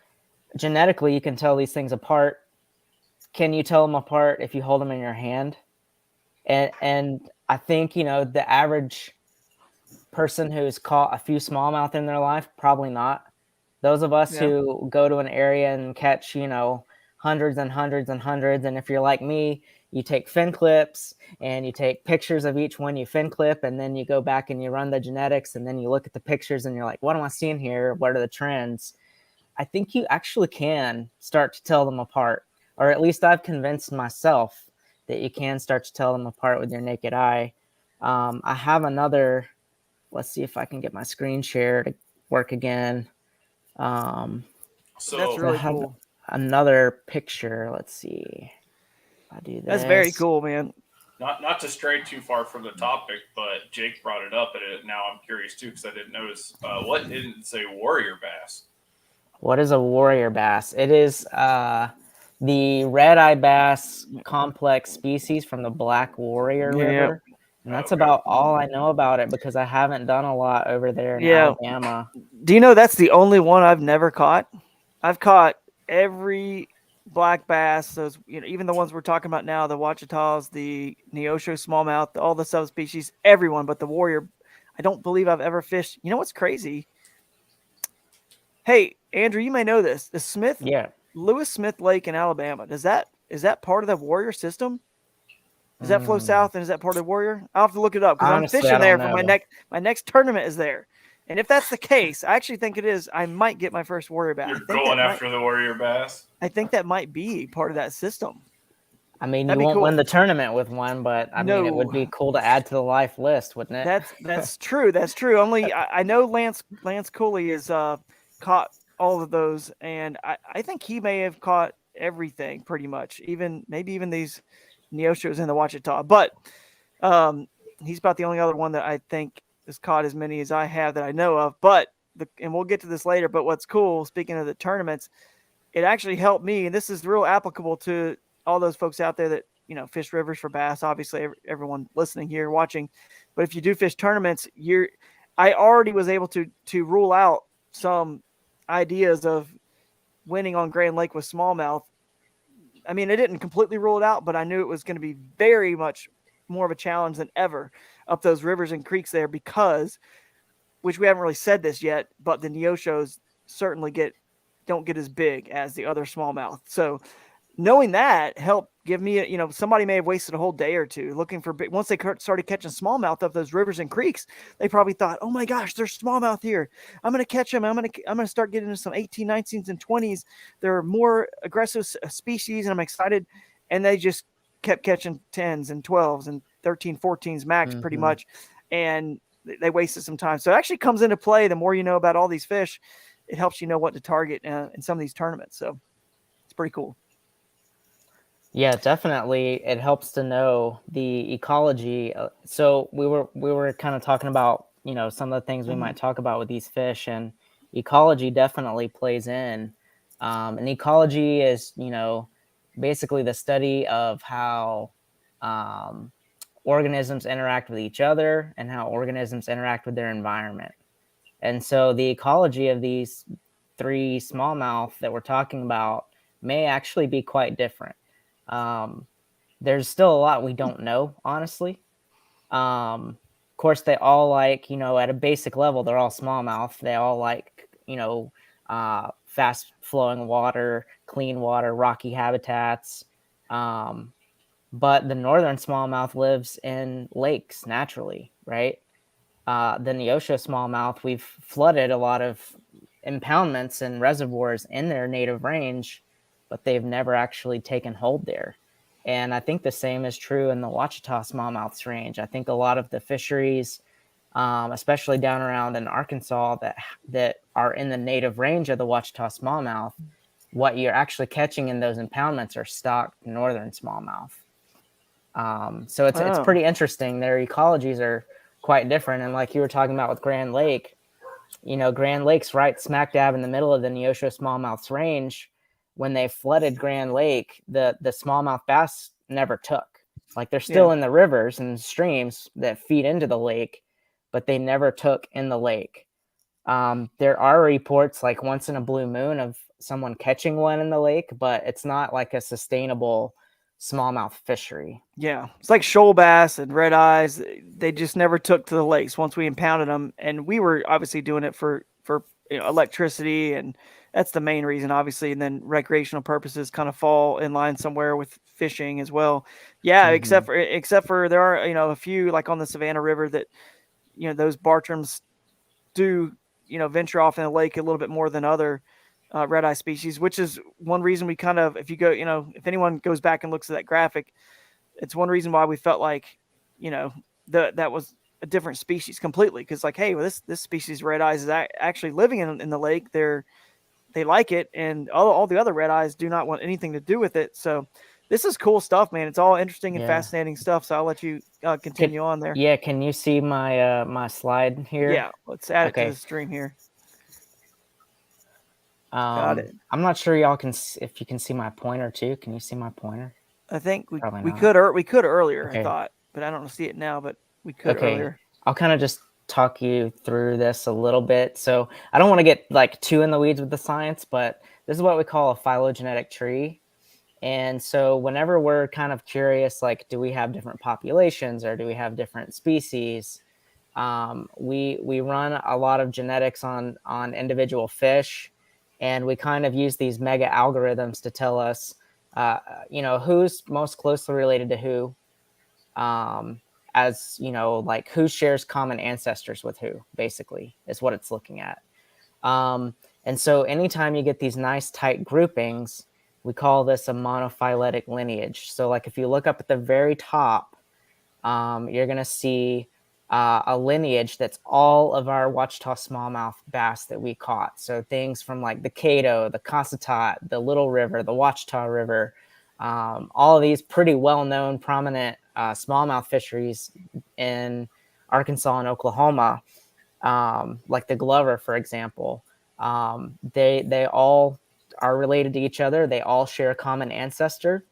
genetically, you can tell these things apart. Can you tell them apart if you hold them in your hand? And I think, the average person who's caught a few smallmouth in their life, probably not. Those of us who go to an area and catch, hundreds and hundreds and hundreds. And if you're like me, you take fin clips and you take pictures of each one you fin clip, and then you go back and you run the genetics, and then you look at the pictures and you're like, what am I seeing here? What are the trends? I think you actually can start to tell them apart, or at least I've convinced myself that you can start to tell them apart with your naked eye. I have another, let's see if I can get my screen share to work again. So that's really cool. another picture. Let's see. I'll do this. That's very cool, man. Not to stray too far from the topic, but Jake brought it up, and now I'm curious too because I didn't notice. What didn't say warrior bass? What is a warrior bass? It is the red-eye bass complex species from the Black Warrior River. And that's about all I know about it because I haven't done a lot over there in Alabama. Do you know that's the only one I've never caught? I've caught every black bass, those even the ones we're talking about now, the Wachitas, the Neosho smallmouth, all the subspecies, everyone but the warrior. I don't believe I've ever fished. You know what's crazy? Hey, Andrew, you may know this. The Lewis Smith Lake in Alabama. Is that part of the warrior system? Does that flow south and is that part of the warrior? I'll have to look it up because I'm fishing there for my next tournament is there. And if that's the case, I actually think it is. I might get my first warrior bass. You're going after the warrior bass? I think that might be part of that system. I mean, you won't win the tournament with one, but I mean, it would be cool to add to the life list, wouldn't it? That's true. That's true. Only I know Lance Cooley has caught all of those, and I think he may have caught everything pretty much, maybe even these Neoshos in the Wachita. But he's about the only other one that I think has caught as many as I have that I know of. But and we'll get to this later. But what's cool, speaking of the tournaments, it actually helped me, and this is real applicable to all those folks out there that fish rivers for bass. Obviously, everyone listening here, watching. But if you do fish tournaments, I already was able to rule out some ideas of winning on Grand Lake with smallmouth. I mean, I didn't completely rule it out, but I knew it was going to be very much more of a challenge than ever up those rivers and creeks there because, which we haven't really said this yet, but the Neoshos certainly don't get as big as the other smallmouth. So knowing that helped give me, somebody may have wasted a whole day or two looking for big. Once they started catching smallmouth up those rivers and creeks, they probably thought, oh my gosh, there's smallmouth here. I'm going to catch them. I'm going to start getting into some 18, 19s and 20s. They're more aggressive species and I'm excited. And they just kept catching 10s and 12s and 13, 14s max pretty much. And they wasted some time. So it actually comes into play. The more you know about all these fish, it helps you know what to target in some of these tournaments. So it's pretty cool. Yeah, definitely. It helps to know the ecology. So we were kind of talking about, some of the things we might talk about with these fish, and ecology definitely plays in. And ecology is, basically the study of how organisms interact with each other and how organisms interact with their environment. And so the ecology of these three smallmouth that we're talking about may actually be quite different. There's still a lot we don't know, honestly. Of course, they all like, at a basic level, they're all smallmouth. They all like, fast flowing water, clean water, rocky habitats. But the northern smallmouth lives in lakes naturally, right? The Neosho smallmouth, we've flooded a lot of impoundments and reservoirs in their native range, but they've never actually taken hold there. And I think the same is true in the Wachita smallmouth's range. I think a lot of the fisheries, especially down around in Arkansas that are in the native range of the Wachita smallmouth, what you're actually catching in those impoundments are stocked northern smallmouth. So it's pretty interesting. Their ecologies are quite different. And like you were talking about with Grand Lake, Grand Lake's right smack dab in the middle of the Neosho smallmouth's range. When they flooded Grand Lake, the smallmouth bass never took. Like they're still in the rivers and streams that feed into the lake, but they never took in the lake. There are reports like once in a blue moon of someone catching one in the lake, but it's not like a sustainable smallmouth fishery. Yeah, it's like shoal bass and red eyes. They just never took to the lakes once we impounded them, and we were obviously doing it for electricity, and that's the main reason, obviously. And then recreational purposes kind of fall in line somewhere with fishing as well. Yeah, except for there are a few like on the Savannah River that those bartrams do venture off in the lake a little bit more than other red eye species, which is one reason we kind of, if you go, if anyone goes back and looks at that graphic, it's one reason why we felt like, that was a different species completely. Cause like, hey, well, this species red eyes is actually living in the lake. They're they like it, and all the other red eyes do not want anything to do with it. So this is cool stuff, man. It's all interesting and Yeah. fascinating stuff. So I'll let you continue on there. Yeah, can you see my my slide here? Yeah, let's add it to Okay. the stream here. Got it. I'm not sure y'all can if you can see my pointer too. Can you see my pointer? I think Probably we not. could earlier. Okay. I thought, but I don't see it now. But we could Okay. earlier. I'll kind of just talk you through this a little bit. So I don't want to get like too in the weeds with the science, but this is what we call a phylogenetic tree. And so whenever we're kind of curious, like, do we have different populations or do we have different species? We run a lot of genetics on individual fish, and we kind of use these mega algorithms to tell us, who's most closely related to who, as like who shares common ancestors with who, basically, is what it's looking at. And so anytime you get these nice tight groupings, we call this a monophyletic lineage. So like if you look up at the very top, you're going to see a lineage that's all of our Ouachita smallmouth bass that we caught. So things from like the Cato, the Cossatot, the Little River, the Ouachita River, all of these pretty well-known, prominent smallmouth fisheries in Arkansas and Oklahoma, like the Glover, for example. They all are related to each other. They all share a common ancestor.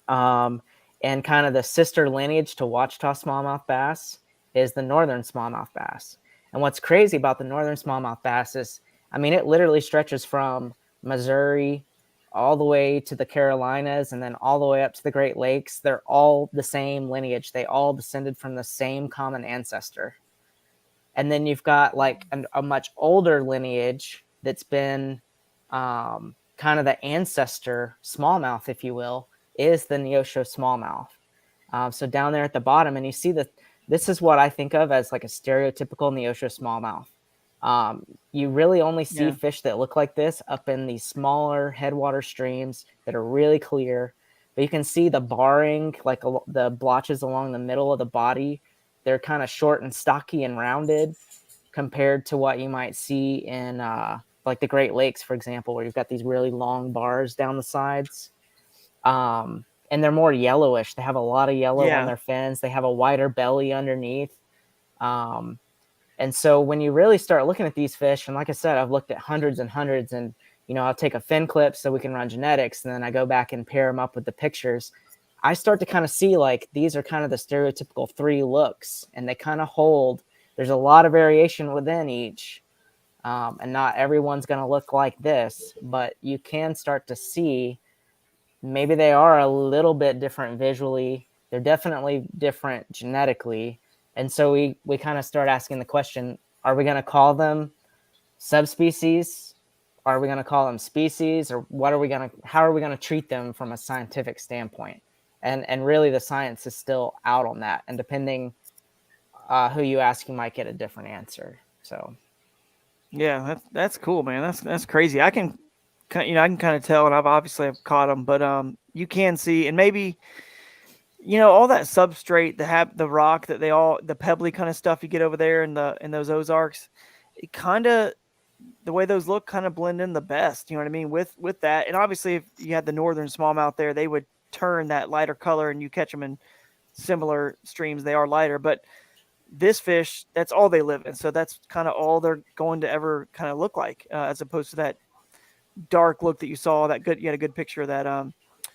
And kind of the sister lineage to Ouachita smallmouth bass is the northern smallmouth bass. And what's crazy about the northern smallmouth bass is, I mean, it literally stretches from Missouri all the way to the Carolinas and then all the way up to the Great Lakes. They're all the same lineage. They all descended from the same common ancestor. And then you've got like a much older lineage that's been kind of the ancestor smallmouth, if you will, is the Neosho smallmouth. So down there at the bottom, and you see that this is what I think of as like a stereotypical Neosho smallmouth. You really only see fish that look like this up in these smaller headwater streams that are really clear. But you can see the barring, like the blotches along the middle of the body. They're kind of short and stocky and rounded compared to what you might see in like the Great Lakes, for example, where you've got these really long bars down the sides. And they're more yellowish. They have a lot of yellow on their fins. They have a wider belly underneath. And so when you really start looking at these fish, and like I said, I've looked at hundreds and hundreds, and I'll take a fin clip so we can run genetics, and then I go back and pair them up with the pictures. I start to kind of see like these are kind of the stereotypical 3 looks, and they kind of hold. There's a lot of variation within each, and not everyone's going to look like this, but you can start to see maybe they are a little bit different visually. They're definitely different genetically. And so we kind of start asking the question, are we going to call them subspecies? Are we going to call them species? Or how are we going to treat them from a scientific standpoint? And really the science is still out on that. And depending who you ask, you might get a different answer. So. Yeah, that's cool, man. That's crazy. I can kind of tell, and I've caught them, but you can see, and maybe all that substrate, the rock that the pebbly kind of stuff you get over there in those Ozarks, it kind of, the way those look kind of blend in the best. You know what I mean? With that, and obviously if you had the northern smallmouth there, they would turn that lighter color, and you catch them in similar streams. They are lighter, but this fish, that's all they live in. So that's kind of all they're going to ever kind of look like, as opposed to that dark look that you saw. You had a good picture of that.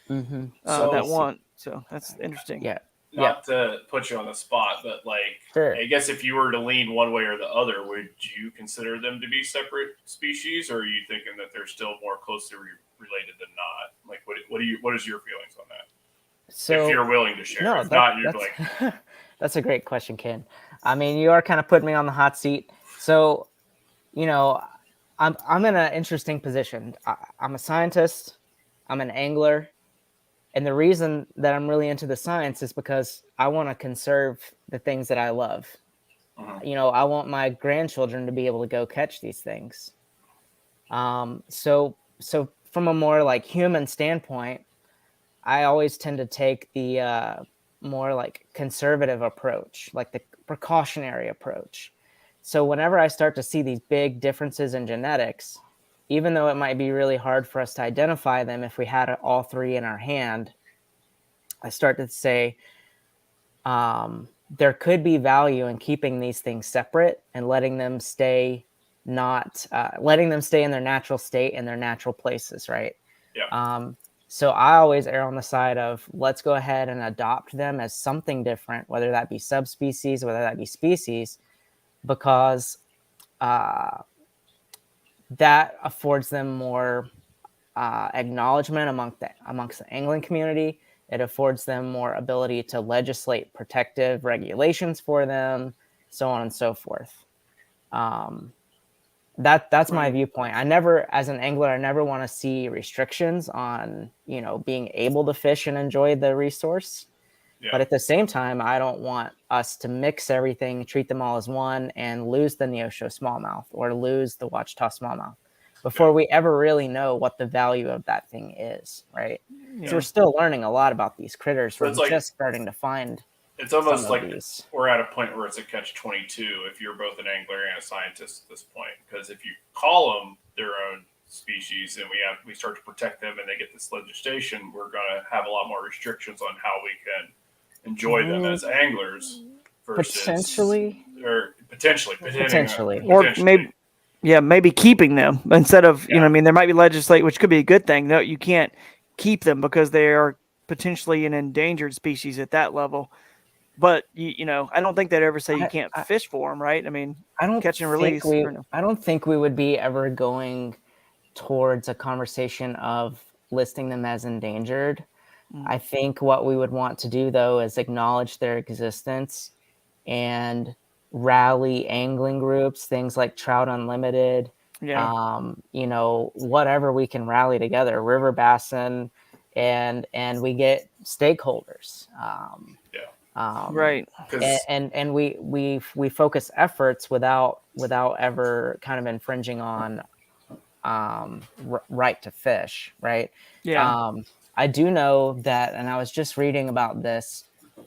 That one. So that's interesting. Yeah. Not to put you on the spot, but like, sure. I guess if you were to lean one way or the other, would you consider them to be separate species, or are you thinking that they're still more closely related than not? Like, what is your feelings on that? So, if you're willing to share, if not, you're like. That's a great question, Ken. I mean, you are kind of putting me on the hot seat. So, I'm in an interesting position. I'm a scientist. I'm an angler. And the reason that I'm really into the science is because I want to conserve the things that I love. I want my grandchildren to be able to go catch these things. So from a more like human standpoint, I always tend to take the more like conservative approach, like the precautionary approach. So whenever I start to see these big differences in genetics, even though it might be really hard for us to identify them if we had all three in our hand, I start to say there could be value in keeping these things separate and letting them stay letting them stay in their natural state in their natural places, right? Yeah. So I always err on the side of let's go ahead and adopt them as something different, whether that be subspecies, whether that be species, because that affords them more acknowledgement amongst the angling community. It affords them more ability to legislate protective regulations for them, so on and so forth. That's my viewpoint. I never, as an angler, I never want to see restrictions on, being able to fish and enjoy the resource. Yeah. But at the same time, I don't want us to mix everything, treat them all as one, and lose the Neosho smallmouth or lose the Ouachita smallmouth before we ever really know what the value of that thing is, right? Yeah. So we're still learning a lot about these critters. So We're it's like- just starting to find It's almost some like of these. we're at a point where it's a catch-22 if you're both an angler and a scientist at this point. Because if you call them their own species and we start to protect them and they get this legislation, we're going to have a lot more restrictions on how we can enjoy them as anglers versus Potentially. or potentially. Or maybe keeping them instead of, there might be legislate, which could be a good thing. No, you can't keep them because they are potentially an endangered species at that level. But I don't think they'd ever say you can't fish for them, right? I mean, I don't catch and think release. I don't think we would be ever going towards a conversation of listing them as endangered. I think what we would want to do, though, is acknowledge their existence and rally angling groups, things like Trout Unlimited, whatever we can rally together, River Bassin, and we get stakeholders. Right. And we focus efforts without ever kind of infringing on right to fish, right? Yeah. I do know that, and I was just reading about this.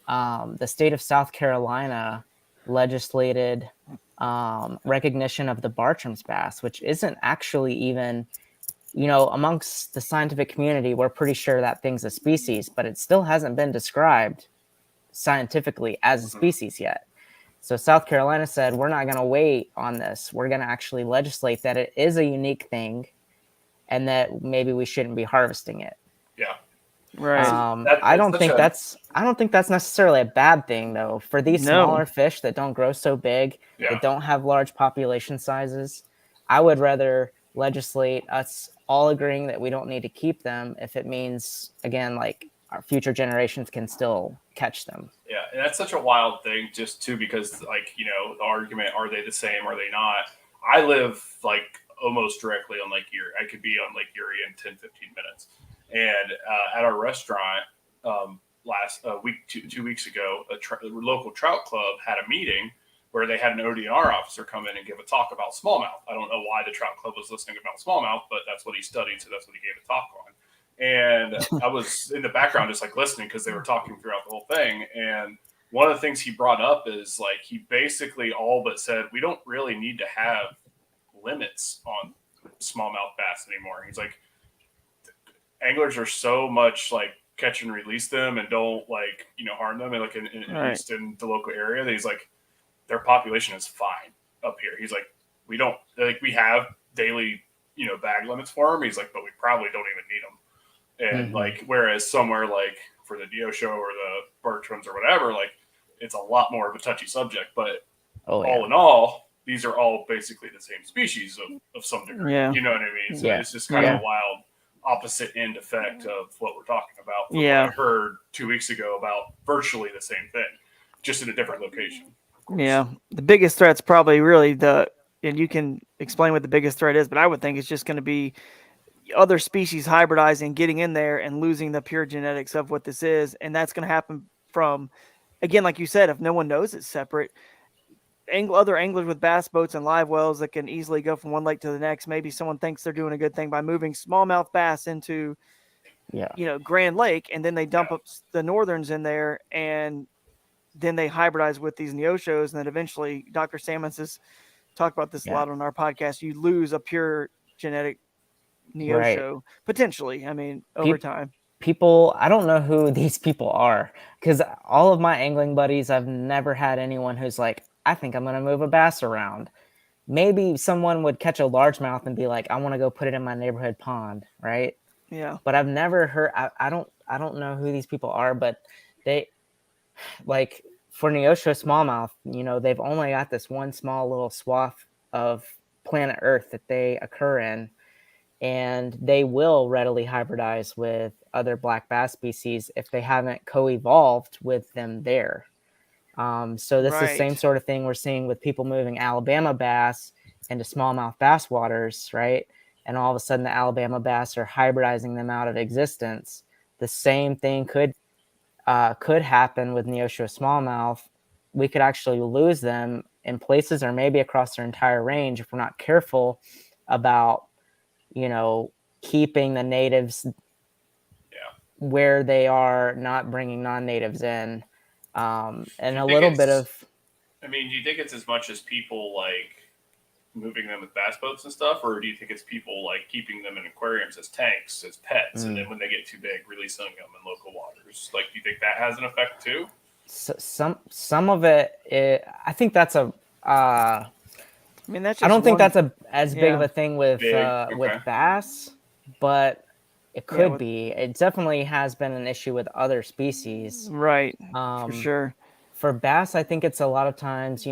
The state of South Carolina legislated recognition of the Bartram's bass, which isn't actually even, amongst the scientific community, we're pretty sure that thing's a species, but it still hasn't been described scientifically as a species yet. So South Carolina said, we're not going to wait on this. We're going to actually legislate that it is a unique thing and that maybe we shouldn't be harvesting it. Yeah. Right. I don't think that's necessarily a bad thing, though. For these smaller fish that don't grow so big, that don't have large population sizes, I would rather legislate us all agreeing that we don't need to keep them if it means, again, like our future generations can still catch them. Yeah, and that's such a wild thing, just too, because the argument, are they the same? Are they not? I live almost directly on Lake Erie. I could be on Lake Erie in 10, 15 minutes. And at our restaurant last week, 2 weeks ago, a local trout club had a meeting where they had an ODNR officer come in and give a talk about smallmouth. I don't know why the trout club was listening about smallmouth, but that's what he studied, so that's what he gave a talk on. And I was in the background just listening because they were talking throughout the whole thing. And one of the things he brought up is he basically all but said, we don't really need to have limits on smallmouth bass anymore. He's like, anglers are so much catch and release them and don't harm them, and at least in the local area, that he's like, their population is fine up here. He's like, we don't we have daily bag limits for them. He's like, but we probably don't even need them. And whereas somewhere for the Neosho or the Bertrams or whatever, it's a lot more of a touchy subject. But all in all, these are all basically the same species of some degree. Yeah. You know what I mean? So it's just kind of a wild opposite end effect of what we're talking about. From what I heard 2 weeks ago about virtually the same thing, just in a different location. Yeah. The biggest threat's probably really and you can explain what the biggest threat is, but I would think it's just going to be other species hybridizing, getting in there and losing the pure genetics of what this is. And that's going to happen from, again, like you said, if no one knows it's separate, other anglers with bass boats and live wells that can easily go from one lake to the next. Maybe someone thinks they're doing a good thing by moving smallmouth bass into, Grand Lake, and then they dump up the northerns in there, and then they hybridize with these Neoshos, and then eventually Dr. Sammons has talked about this a lot on our podcast. You lose a pure genetic Neosho potentially. I mean, over time. People, I don't know who these people are, because all of my angling buddies, I've never had anyone who's like, I think I'm going to move a bass around. Maybe someone would catch a largemouth and be like, I want to go put it in my neighborhood pond, right? Yeah. But I've never heard. I don't know who these people are, but they, like, for Neosho smallmouth, they've only got this one small little swath of planet Earth that they occur in, and they will readily hybridize with other black bass species if they haven't co-evolved with them there. So this is the same sort of thing we're seeing with people moving Alabama bass into smallmouth bass waters, right? And all of a sudden the Alabama bass are hybridizing them out of existence. The same thing could happen with Neosho smallmouth. We could actually lose them in places or maybe across their entire range if we're not careful about, keeping the natives where they are, not bringing non-natives in. And a little bit of... I mean, do you think it's as much as people, like, moving them with bass boats and stuff, or do you think it's people, like, keeping them in aquariums as tanks, as pets, and then when they get too big, releasing them in local waters? Like, do you think that has an effect, too? So, some of it, I think that's a... I mean, that's just I don't think that's as big of a thing with with bass, but it could be. It definitely has been an issue with other species. Right, for sure. For bass, I think it's a lot of times,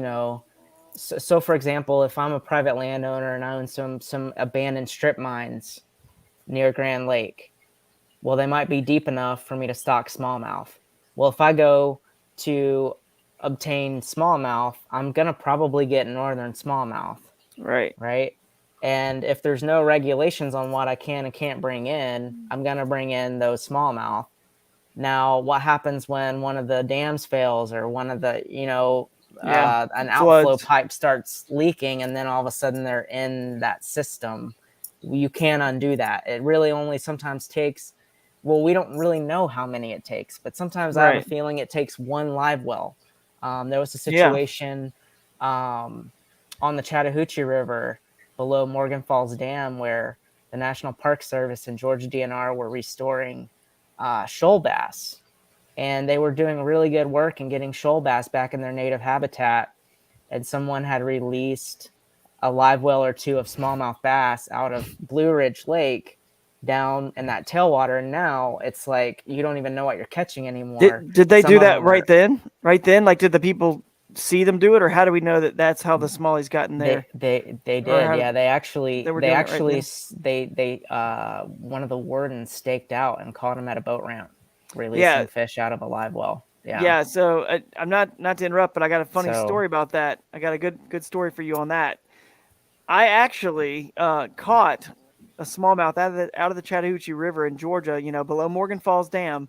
so for example, if I'm a private landowner and I own some abandoned strip mines near Grand Lake, well, they might be deep enough for me to stock smallmouth. Well, if I go to obtain smallmouth, I'm going to probably get northern smallmouth. Right. And if there's no regulations on what I can and can't bring in, I'm going to bring in those smallmouth. Now, what happens when one of the dams fails or one of the, an outflow pipe starts leaking and then all of a sudden they're in that system? You can't undo that. It really only sometimes takes, well, we don't really know how many it takes, but sometimes I have a feeling it takes one live well. There was a situation on the Chattahoochee River below Morgan Falls Dam where the National Park Service and Georgia DNR were restoring shoal bass, and they were doing really good work in getting shoal bass back in their native habitat, and someone had released a live well or two of smallmouth bass out of Blue Ridge Lake down in that tailwater, and now it's like you don't even know what you're catching anymore. Did they do that right then? Like, did the people see them do it, or how do we know that that's how the smallies got in there? They did. Yeah, they actually one of the wardens staked out and caught him at a boat ramp releasing fish out of a live well. Yeah. So I'm not to interrupt, but I got a funny story about that. I got a good story for you on that. I actually caught a smallmouth out of the Chattahoochee River in Georgia, below Morgan Falls Dam.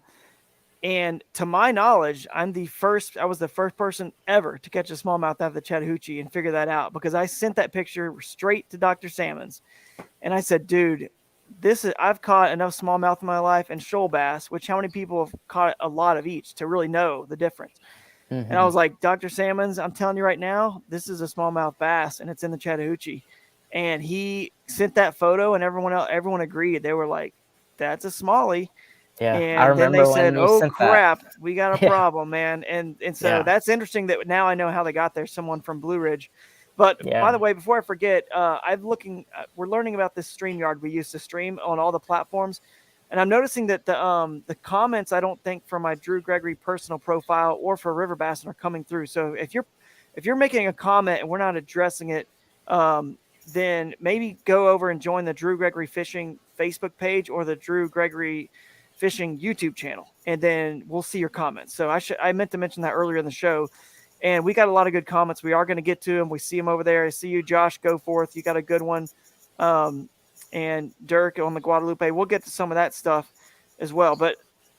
And to my knowledge, I was the first person ever to catch a smallmouth out of the Chattahoochee and figure that out, because I sent that picture straight to Dr. Salmons. And I said, dude, I've caught enough smallmouth in my life and shoal bass, which how many people have caught a lot of each to really know the difference. Mm-hmm. And I was like, Dr. Salmons, I'm telling you right now, this is a smallmouth bass and it's in the Chattahoochee. And he sent that photo and everyone agreed. They were like, that's a smallie. Yeah, and I remember then they said, "Oh crap, that. We got a problem, man." And so that's interesting that now I know how they got there. Someone from Blue Ridge. But by the way, before I forget, we're learning about this StreamYard we used to stream on all the platforms, and I'm noticing that the comments I don't think from my Drew Gregory personal profile or for River Bassin are coming through. So if you're making a comment and we're not addressing it, then maybe go over and join the Drew Gregory Fishing Facebook page or the Drew Gregory Fishing YouTube channel, and then we'll see your comments. So I meant to mention that earlier in the show, and we got a lot of good comments. We are going to get to them. We see them over there. I see you, Josh. Go forth. You got a good one, and Dirk on the Guadalupe. We'll get to some of that stuff as well. But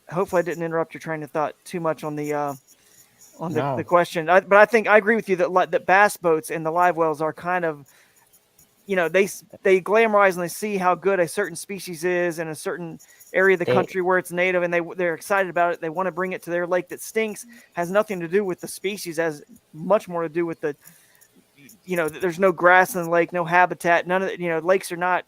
hopefully, I didn't interrupt your train of thought too much on the question. But I think I agree with you that bass boats and the live wells are kind of, they glamorize and they see how good a certain species is in a certain area of the country where it's native, and they're excited about it. They want to bring it to their lake that stinks. Has nothing to do with the species, has much more to do with there's no grass in the lake, no habitat, none of the, lakes are not,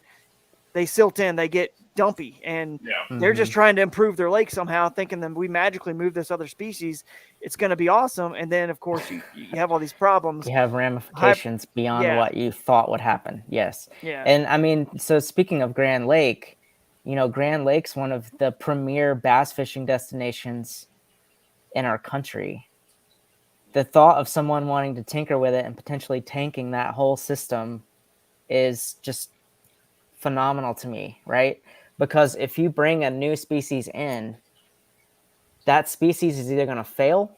they silt in, they get dumpy, and Yeah. they're just trying to improve their lake somehow, thinking that we magically move this other species, it's going to be awesome. And then, of course, you have all these problems. You have ramifications beyond what you thought would happen. Yes. Yeah. And I mean, so speaking of Grand Lake, Grand Lake's one of the premier bass fishing destinations in our country. The thought of someone wanting to tinker with it and potentially tanking that whole system is just phenomenal to me, right? Because if you bring a new species in, that species is either going to fail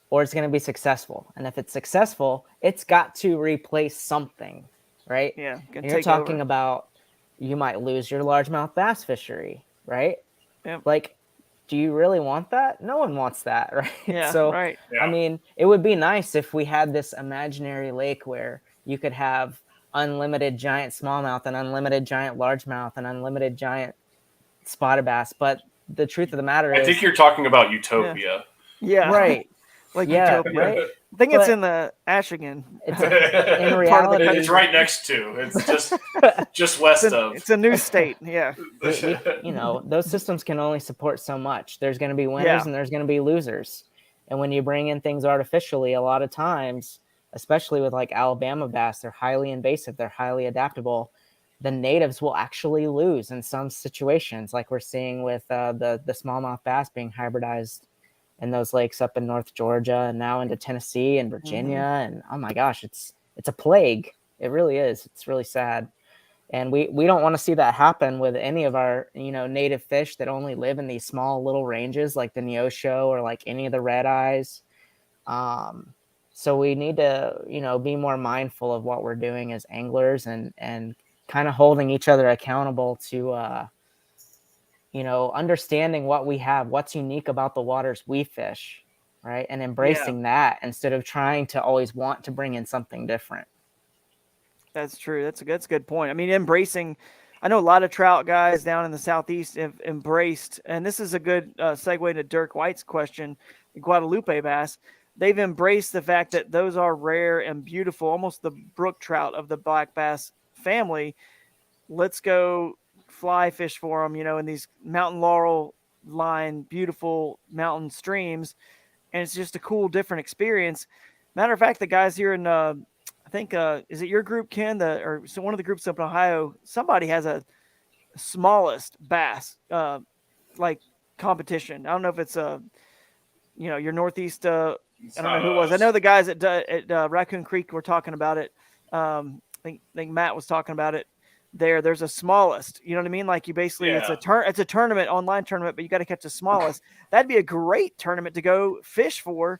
or it's going to be successful. And if it's successful, it's got to replace something, right? Yeah. And you're talking about, you might lose your largemouth bass fishery, right? Yep. Like, do you really want that? No one wants that, right? Yeah, So, right. Yeah. I mean, it would be nice if we had this imaginary lake where you could have unlimited giant smallmouth and unlimited giant largemouth and unlimited giant spotted bass. But the truth of the matter is, I think you're talking about Utopia. Yeah. right. Like Yeah, Utopia. right. I think it's But in the Achigan. In reality, It's right next to. It's just west of. It's a new state. Yeah. Those systems can only support so much. There's going to be winners and there's going to be losers. And when you bring in things artificially, a lot of times, especially with like Alabama bass, they're highly invasive, they're highly adaptable. The natives will actually lose in some situations, like we're seeing with the smallmouth bass being hybridized in those lakes up in North Georgia and now into Tennessee and Virginia. And oh my gosh, it's a plague. It really is. It's really sad. And we don't want to see that happen with any of our, native fish that only live in these small little ranges like the Neosho or like any of the red eyes. So we need to, be more mindful of what we're doing as anglers and kind of holding each other accountable to, understanding what we have, what's unique about the waters we fish, right? And embracing that instead of trying to always want to bring in something different. That's true. That's a good point. I mean, embracing, I know a lot of trout guys down in the Southeast have embraced, and this is a good segue to Dirk White's question, the Guadalupe bass. They've embraced the fact that those are rare and beautiful, almost the brook trout of the black bass family. Let's go fly fish for them, in these mountain laurel line, beautiful mountain streams. And it's just a cool, different experience. Matter of fact, the guys here in, I think, is it your group, Ken? Or one of the groups up in Ohio, somebody has a smallest bass, like competition. I don't know if it's your Northeast, I don't know who it was. I know the guys at Raccoon Creek were talking about it. I think Matt was talking about it. There's a smallest, you know what I mean? Like you basically, it's a tournament, online tournament, but you got to catch the smallest. That'd be a great tournament to go fish for,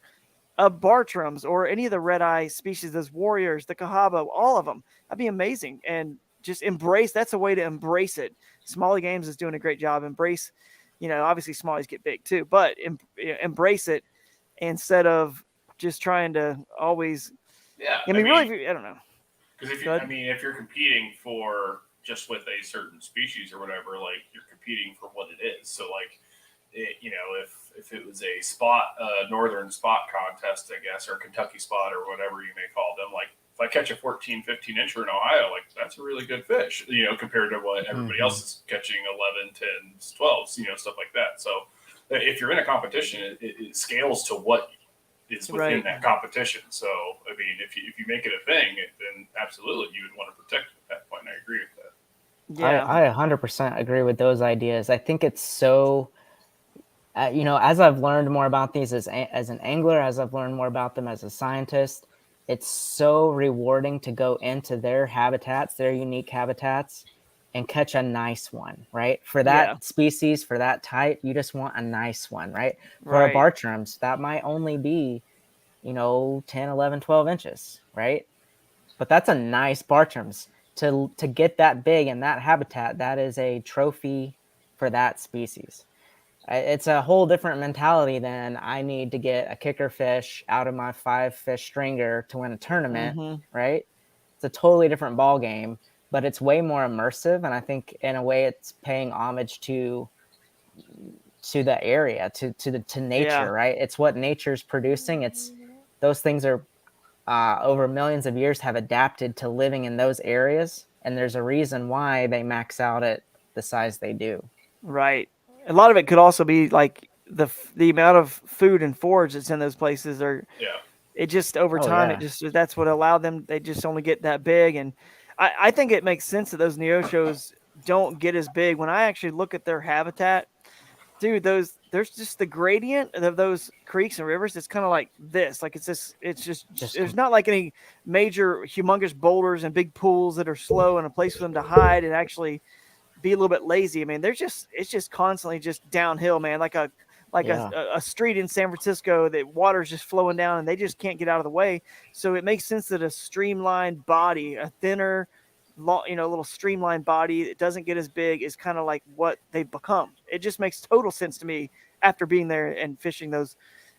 Bartrams or any of the red eye species, those warriors, the Cahaba, all of them. That'd be amazing. And just embrace. That's a way to embrace it. Smallie Games is doing a great job. Embrace, obviously Smallies get big too, but embrace it instead of just trying to always. Yeah. I mean, really, I don't know. Because if you're competing for just with a certain species or whatever, like you're competing for what it is. So like, if it was a spot, northern spot contest, I guess, or Kentucky spot or whatever you may call them, like if I catch a 14, 15 incher in Ohio, like that's a really good fish, compared to what everybody else is catching 11, 10s, 12s, stuff like that. So if you're in a competition, it scales to what is within that competition. So, I mean, if you make it a thing, then absolutely you would want to protect it at that point. And I agree with that. Yeah, I 100% agree with those ideas. I think it's so, as I've learned more about these as an angler, as I've learned more about them as a scientist, it's so rewarding to go into their habitats, their unique habitats, and catch a nice one, right? For that species, for that type, you just want a nice one, right? For a Bartrams, that might only be, 10, 11, 12 inches, right? But that's a nice Bartrams. To get that big in that habitat, that is a trophy for that species. It's a whole different mentality than I need to get a kicker fish out of my 5-fish stringer to win a tournament, right? It's a totally different ball game. But it's way more immersive, and I think in a way it's paying homage to the area, to nature, right? It's what nature's producing. It's those things are over millions of years have adapted to living in those areas, and there's a reason why they max out at the size they do. Right. A lot of it could also be like the amount of food and forage that's in those places, or Yeah. it just over Oh, time, yeah. it just that's what allowed them. They just only get that big, and I think it makes sense that those neoshos don't get as big. When I actually look at their habitat, dude, there's just the gradient of those creeks and rivers. It's kind of like this, like it's just there's not like any major humongous boulders and big pools that are slow and a place for them to hide and actually be a little bit lazy. I mean, it's just constantly just downhill, man. Yeah. A street in San Francisco that water's just flowing down and they just can't get out of the way. So it makes sense that a streamlined body, a thinner, little streamlined body that doesn't get as big is kind of like what they've become. It just makes total sense to me after being there and fishing those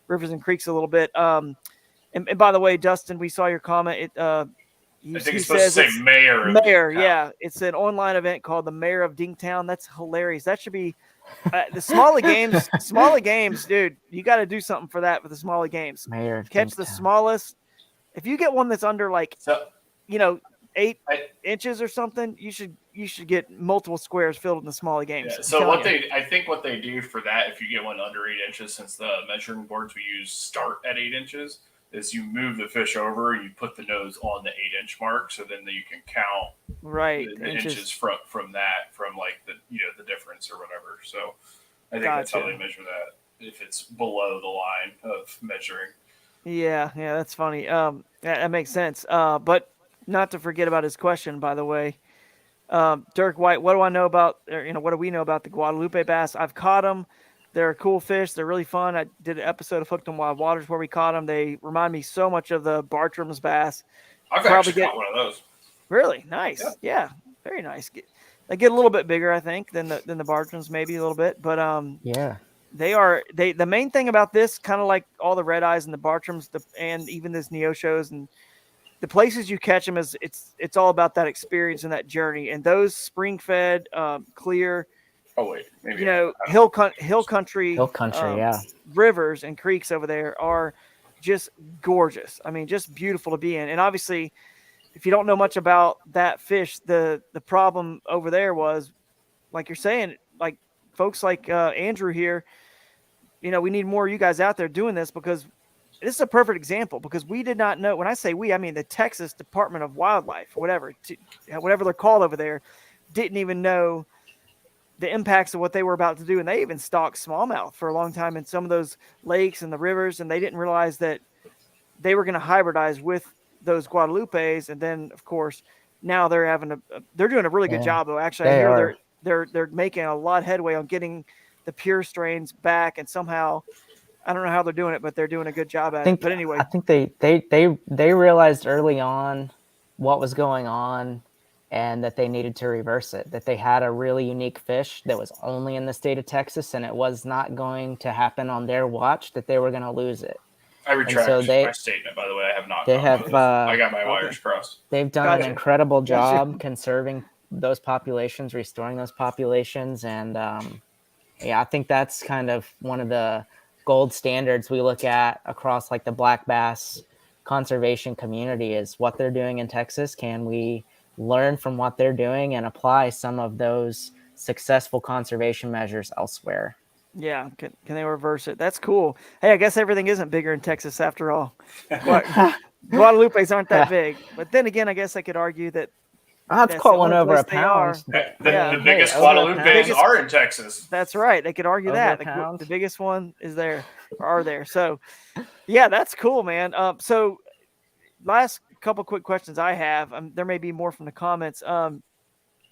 rivers and creeks a little bit. And by the way, Dustin, we saw your comment. I think it's supposed to say mayor. Mayor, yeah. It's an online event called the Mayor of Dingtown. That's hilarious. That should be the Smallie Games. Smallie Games, dude. You got to do something for that with the Smallie Games. Mayor of Catch the Dingtown. smallest. If you get one that's under like, So, 8 inches or something, you should get multiple squares filled in the Smallie Games. yeah, so I think what they do for that, if you get one under 8 inches, since the measuring boards we use start at 8 inches, is you move the fish over, you put the nose on the 8-inch mark, so then you can count the inches from that, from like the difference or whatever. So I think that's how they measure that, if it's below the line of measuring. Yeah, that's funny. That makes sense. But not to forget about his question, by the way. Dirk White, what do I know about, what do we know about the Guadalupe bass? I've caught them. They're a cool fish. They're really fun. I did an episode of Hooked on Wild Waters where we caught them. They remind me so much of the Bartram's bass. I've actually caught one of those. Really nice. Yeah, very nice. They get a little bit bigger, I think, than the Bartrams, maybe a little bit. But yeah, the main thing about this, kind of like all the red eyes and the Bartrams, and even this neoshos and the places you catch them, is it's all about that experience and that journey. And those spring fed, clear. Oh wait, maybe hill country, yeah, rivers and creeks over there are just gorgeous. I mean, just beautiful to be in. And obviously, if you don't know much about that fish, the problem over there was, like you're saying, like folks like Andrew here. We need more of you guys out there doing this, because this is a perfect example, because we did not know. When I say we, I mean the Texas Department of Wildlife, whatever they're called over there, didn't even know the impacts of what they were about to do. And they even stocked smallmouth for a long time in some of those lakes and the rivers. And they didn't realize that they were going to hybridize with those Guadalupes. And then of course, now they're doing a really good job though. Actually, I hear they're making a lot of headway on getting the pure strains back. And somehow, I don't know how they're doing it, but they're doing a good job at it. But anyway, I think they realized early on what was going on, and that they needed to reverse it, that they had a really unique fish that was only in the state of Texas, and it was not going to happen on their watch, that they were going to lose it. I retract my statement, by the way. I have not. I got my wires crossed. They've done an incredible job conserving those populations, restoring those populations. And I think that's kind of one of the gold standards we look at across like the black bass conservation community, is what they're doing in Texas. Can we learn from what they're doing and apply some of those successful conservation measures elsewhere? Yeah, can they reverse it? That's cool. Hey, I guess everything isn't bigger in Texas after all. Guadalupes aren't that big. But then again, I guess I could argue that I've caught one over a pound. The biggest Guadalupes are in Texas. That's right. They could argue that. The biggest one is there, or are there. So, yeah, that's cool, man. So last couple quick questions I have. There may be more from the comments.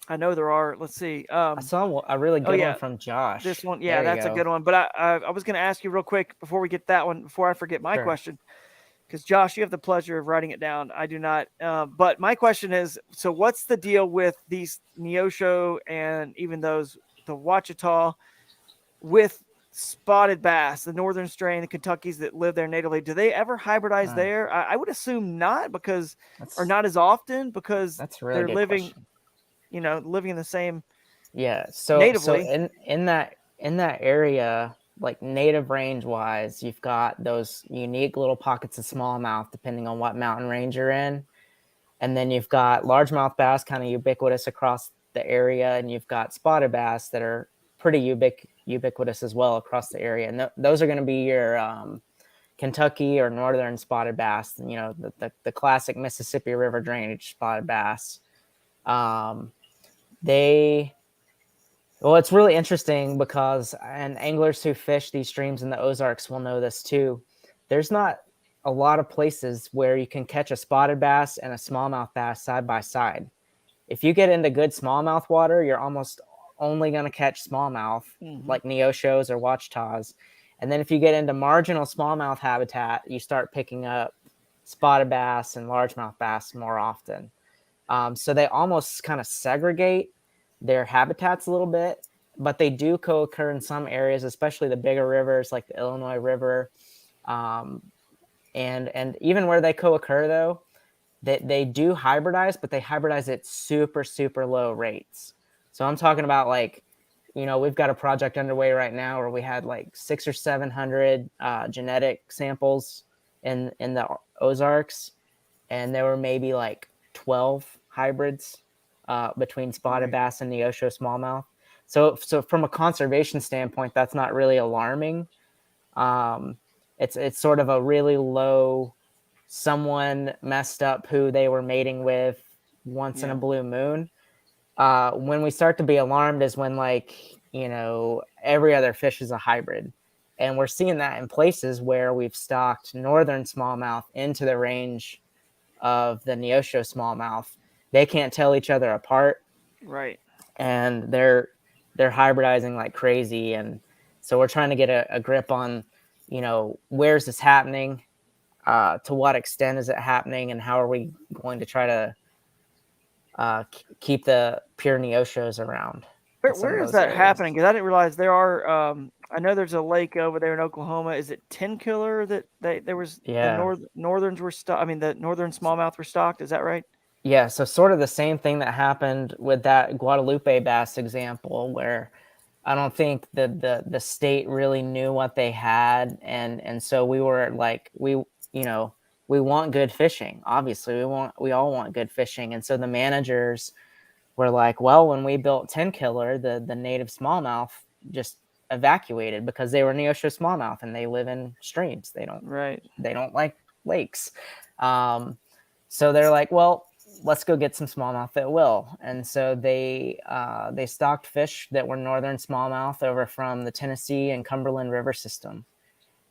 I know there are. Let's see. I saw a really good one from Josh. This one, that's a good one. But I was going to ask you real quick before we get that one, before I forget my question, because Josh, you have the pleasure of writing it down. I do not. But my question is: so what's the deal with these Neosho and even the Ouachita with spotted bass, the northern strain, the Kentuckys that live there natively? Do they ever hybridize there? I would assume not, or not as often, because they're living. Question. Living in the same. Yeah. So natively. So in that area, like native range wise, you've got those unique little pockets of smallmouth, depending on what mountain range you're in. And then you've got largemouth bass, kind of ubiquitous across the area, and you've got spotted bass that are pretty ubiquitous as well across the area. And those are going to be your Kentucky or northern spotted bass, the classic Mississippi River drainage spotted bass. Well, it's really interesting because, and anglers who fish these streams in the Ozarks will know this too, there's not a lot of places where you can catch a spotted bass and a smallmouth bass side by side. If you get into good smallmouth water, you're almost only going to catch smallmouth, like neoshos or watchtaws. And then if you get into marginal smallmouth habitat, you start picking up spotted bass and largemouth bass more often. So they almost kind of segregate their habitats a little bit, but they do co-occur in some areas, especially the bigger rivers like the Illinois River. And even where they co-occur, though, they do hybridize, but they hybridize at super, super low rates. So I'm talking about we've got a project underway right now where we had like 600 or 700 genetic samples in the Ozarks, and there were maybe like 12 hybrids between spotted bass and Neosho smallmouth. So from a conservation standpoint, that's not really alarming. It's sort of a really low, someone messed up who they were mating with once in a blue moon. When we start to be alarmed is when every other fish is a hybrid. And we're seeing that in places where we've stocked northern smallmouth into the range of the Neosho smallmouth. They can't tell each other apart. Right. And they're hybridizing like crazy. And so we're trying to get a grip on, where's this happening? To what extent is it happening? And how are we going to try to keep the pure Neoshos around? Where is that happening? Because I didn't realize there are. I know there's a lake over there in Oklahoma. Is it Tenkiller that there was? Yeah. The northerns were stocked. I mean, the northern smallmouth were stocked. Is that right? Yeah. So sort of the same thing that happened with that Guadalupe bass example, where I don't think the state really knew what they had, and so we were like we want good fishing. Obviously, we all want good fishing, and so the managers were like, well, when we built Tenkiller, the native smallmouth just evacuated because they were Neosho smallmouth and they live in streams. They don't like lakes. So they're like, well, let's go get some smallmouth that will. And so they stocked fish that were northern smallmouth over from the Tennessee and Cumberland River system.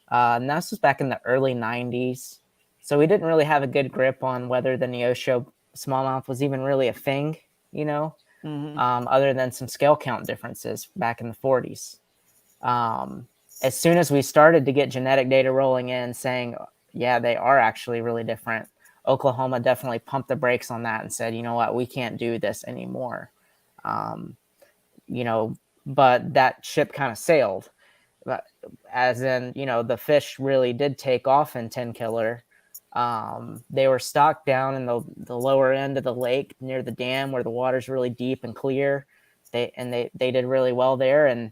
And this was back in the early 90s. So we didn't really have a good grip on whether the Neosho smallmouth was even really a thing, other than some scale count differences back in the 40s. As soon as we started to get genetic data rolling in saying, yeah, they are actually really different, Oklahoma definitely pumped the brakes on that and said, you know what, we can't do this anymore. But that ship kind of sailed. But as in, the fish really did take off in Tenkiller. They were stocked down in the lower end of the lake near the dam where the water's really deep and clear. They did really well there. And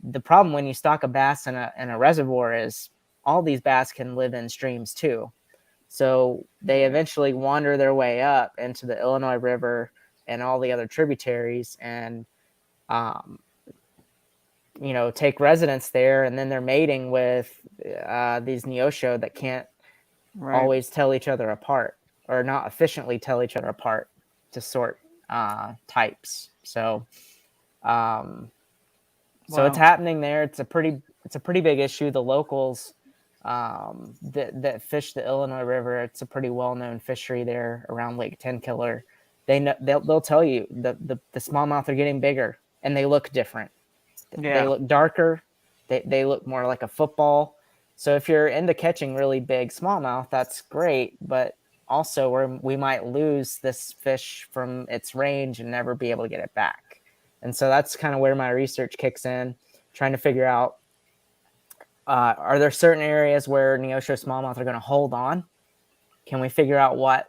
the problem when you stock a bass in a reservoir is all these bass can live in streams too. So they eventually wander their way up into the Illinois River and all the other tributaries and, take residence there. And then they're mating with these Neosho that can't always tell each other apart or not efficiently tell each other apart to sort types. So, so it's happening there. It's a pretty big issue. The locals that fish the Illinois River, it's a pretty well-known fishery there around Lake Tenkiller. They'll tell you the smallmouth are getting bigger and they look different. Yeah. They look darker. They look more like a football. So if you're into catching really big smallmouth, that's great. But also we might lose this fish from its range and never be able to get it back. And so that's kind of where my research kicks in, trying to figure out, are there certain areas where Neosho smallmouth are going to hold on? Can we figure out what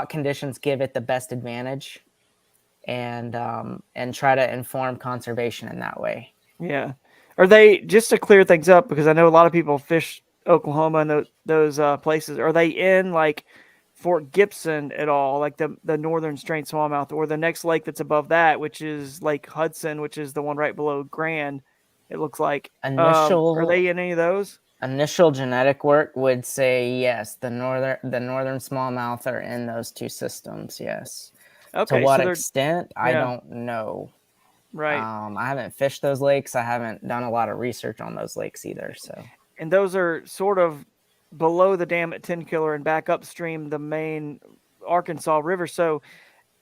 conditions give it the best advantage and try to inform conservation in that way? Yeah. Are they, just to clear things up, because I know a lot of people fish Oklahoma and those places, are they in like Fort Gibson at all, like the northern strain smallmouth, or the next lake that's above that, which is Lake Hudson, which is the one right below Grand. It looks like. Are Initial they in any of those? initial genetic work would say yes. The northern smallmouth are in those two systems. Yes. To Okay, what so they're extent, I yeah, don't know. right. I haven't fished those lakes. I haven't done a lot of research on those lakes either. So And those are sort of below the dam at 10 Killer and back upstream the main Arkansas River. So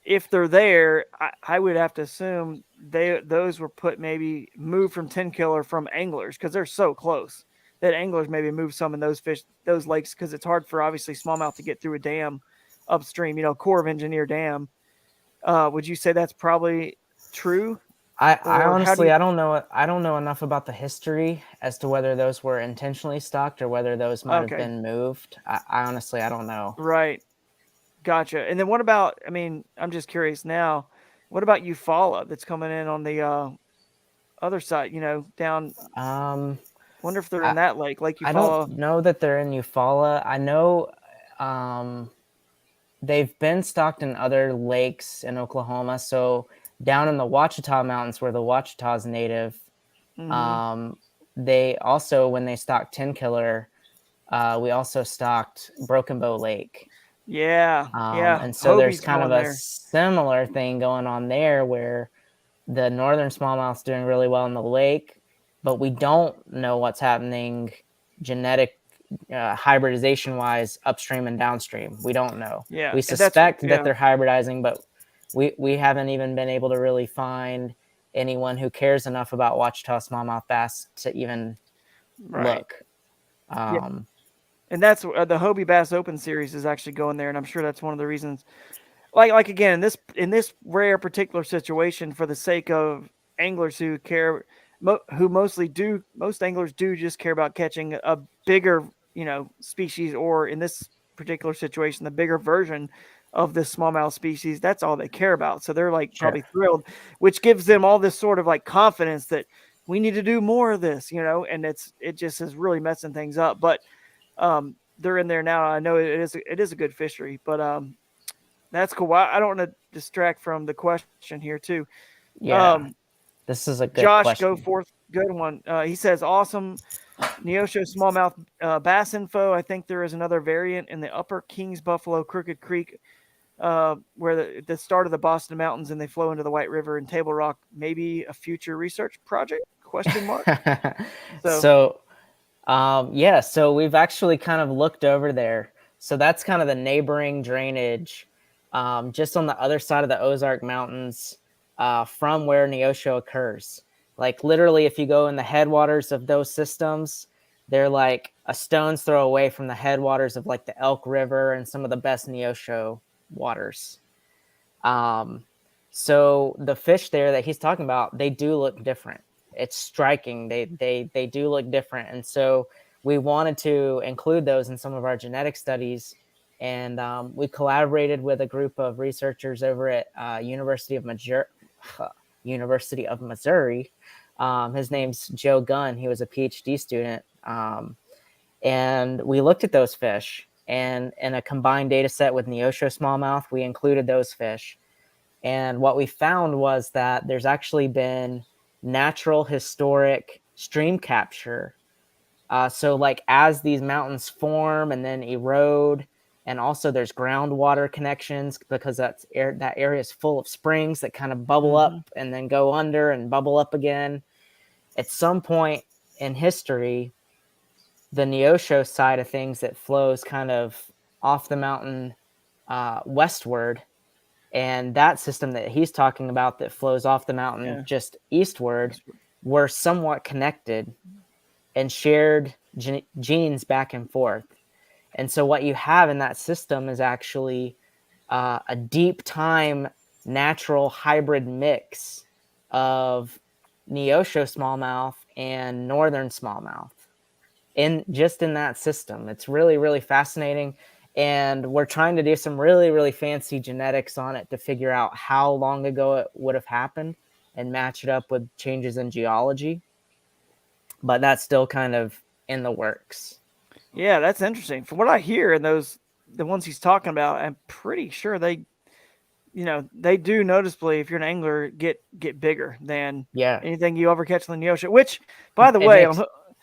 if they're there, I would have to assume those were maybe moved from 10 Killer from anglers because they're so close that anglers maybe move some in those lakes because it's hard for obviously smallmouth to get through a dam upstream. Corps of Engineer dam. Would you say that's probably true? I Or how do honestly you? I don't know. I don't know enough about the history as to whether those were intentionally stocked or whether those might have Okay, been moved. I honestly I don't know. right. Gotcha. And then what about? I mean, I'm just curious now. What about Eufaula that's coming in on the other side? Down. Um, Wonder if they're in I that lake, Lake I don't Eufaula. know that they're in Eufaula. I know um, they've been stocked in other lakes in Oklahoma. So down in the Ouachita Mountains, where the Ouachita's native, Hmm. um, they also when they stocked 10 Killer, we also stocked Broken Bow Lake. Yeah, yeah. And so there's Hobie's kind of going a there. similar thing going on there where the northern smallmouth's doing really well in the lake, but we don't know what's happening genetic hybridization wise upstream and downstream. We don't know. Yeah, We and that's suspect that yeah, they're hybridizing, but we haven't even been able to really find anyone who cares enough about Ouachita smallmouth bass to even right. look. Yeah, Um, and that's the Hobie Bass Open Series is actually going there, and I'm sure that's one of the reasons. Like again in this rare particular situation, for the sake of anglers who care, who most anglers do just care about catching a bigger species, or in this particular situation the bigger version of this smallmouth species. That's all they care about, so they're like sure. probably thrilled, which gives them all this sort of like confidence that we need to do more of this, and it just is really messing things up. But they're in there now. I know it is a good fishery, but that's cool. I don't want to distract from the question here too. Yeah, Um, this is a good Josh, go question. forth. Good one. He says, awesome Neosho smallmouth bass info. I think there is another variant in the upper Kings Buffalo Crooked Creek where the start of the Boston Mountains and they flow into the White River and Table Rock. Maybe a future research project? Question mark. So, So yeah, so we've actually kind of looked over there. So that's kind of the neighboring drainage, just on the other side of the Ozark Mountains, from where Neosho occurs. Like literally, if you go in the headwaters of those systems, they're like a stone's throw away from the headwaters of like the Elk River and some of the best Neosho waters. Um, so the fish there that he's talking about, they do look different. It's striking. They do look different, and so we wanted to include those in some of our genetic studies. And we collaborated with a group of researchers over at University of Missouri. His name's Joe Gunn. He was a PhD student, and we looked at those fish. And in a combined data set with Neosho smallmouth, we included those fish. And what we found was that there's actually been natural historic stream capture. So like as these mountains form and then erode, and also there's groundwater connections because that area is full of springs that kind of bubble mm-hmm. up and then go under and bubble up again. At some point in history, the Neosho side of things that flows kind of off the mountain westward, and that system that he's talking about that flows off the mountain Yeah. just eastward were somewhat connected and shared genes back and forth. And so what you have in that system is actually a deep time natural hybrid mix of Neosho smallmouth and northern smallmouth in that system. It's really, really fascinating. And we're trying to do some really, really fancy genetics on it to figure out how long ago it would have happened and match it up with changes in geology. But that's still kind of in the works. Yeah, that's interesting. From what I hear in those the ones he's talking about, I'm pretty sure they, they do noticeably, if you're an angler, get bigger than Yeah. anything you ever catch in the ocean. Which, by the It way, makes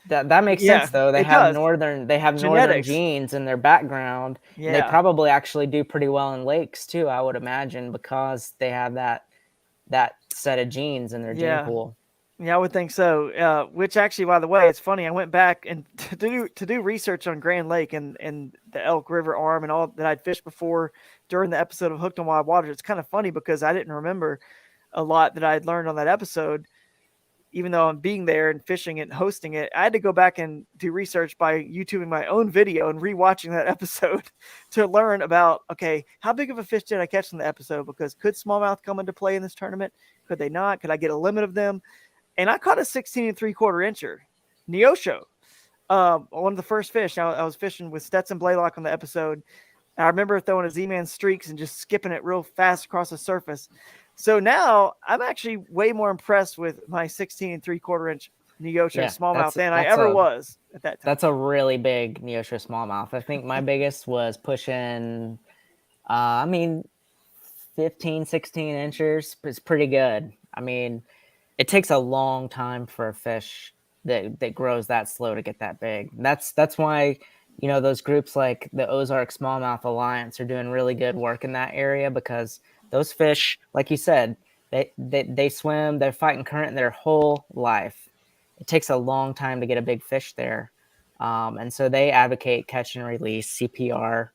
that makes yeah, sense though. They it have does. northern Genetics. genes in their background, and they Yeah. probably actually do pretty well in lakes too, I would imagine, because they have that set of genes in their gene Yeah. pool. Yeah, I would think so. Which actually, by the way, it's funny. I went back and to do research on Grand Lake and the Elk River arm and all that I'd fished before during the episode of Hooked on Wild Waters. It's kind of funny because I didn't remember a lot that I had learned on that episode, even though I'm being there and fishing it and hosting it. I had to go back and do research by YouTubing my own video and rewatching that episode to learn about, okay, how big of a fish did I catch in the episode? Because could smallmouth come into play in this tournament? Could they not? Could I get a limit of them? And I caught a 16 3/4 incher, Neosho. One of the first fish. I was fishing with Stetson Blaylock on the episode. I remember throwing a Z-Man streaks and just skipping it real fast across the surface. So now I'm actually way more impressed with my 16 3/4 inch Neosho smallmouth than I ever was at that time. That's a really big Neosho smallmouth. I think my biggest was pushing, 15, 16 inches. It's pretty good. I mean, it takes a long time for a fish that grows that slow to get that big. That's why, those groups like the Ozark Smallmouth Alliance are doing really good work in that area, because those fish, like you said, they swim, they're fighting current their whole life. It takes a long time to get a big fish there. And so they advocate catch and release, CPR,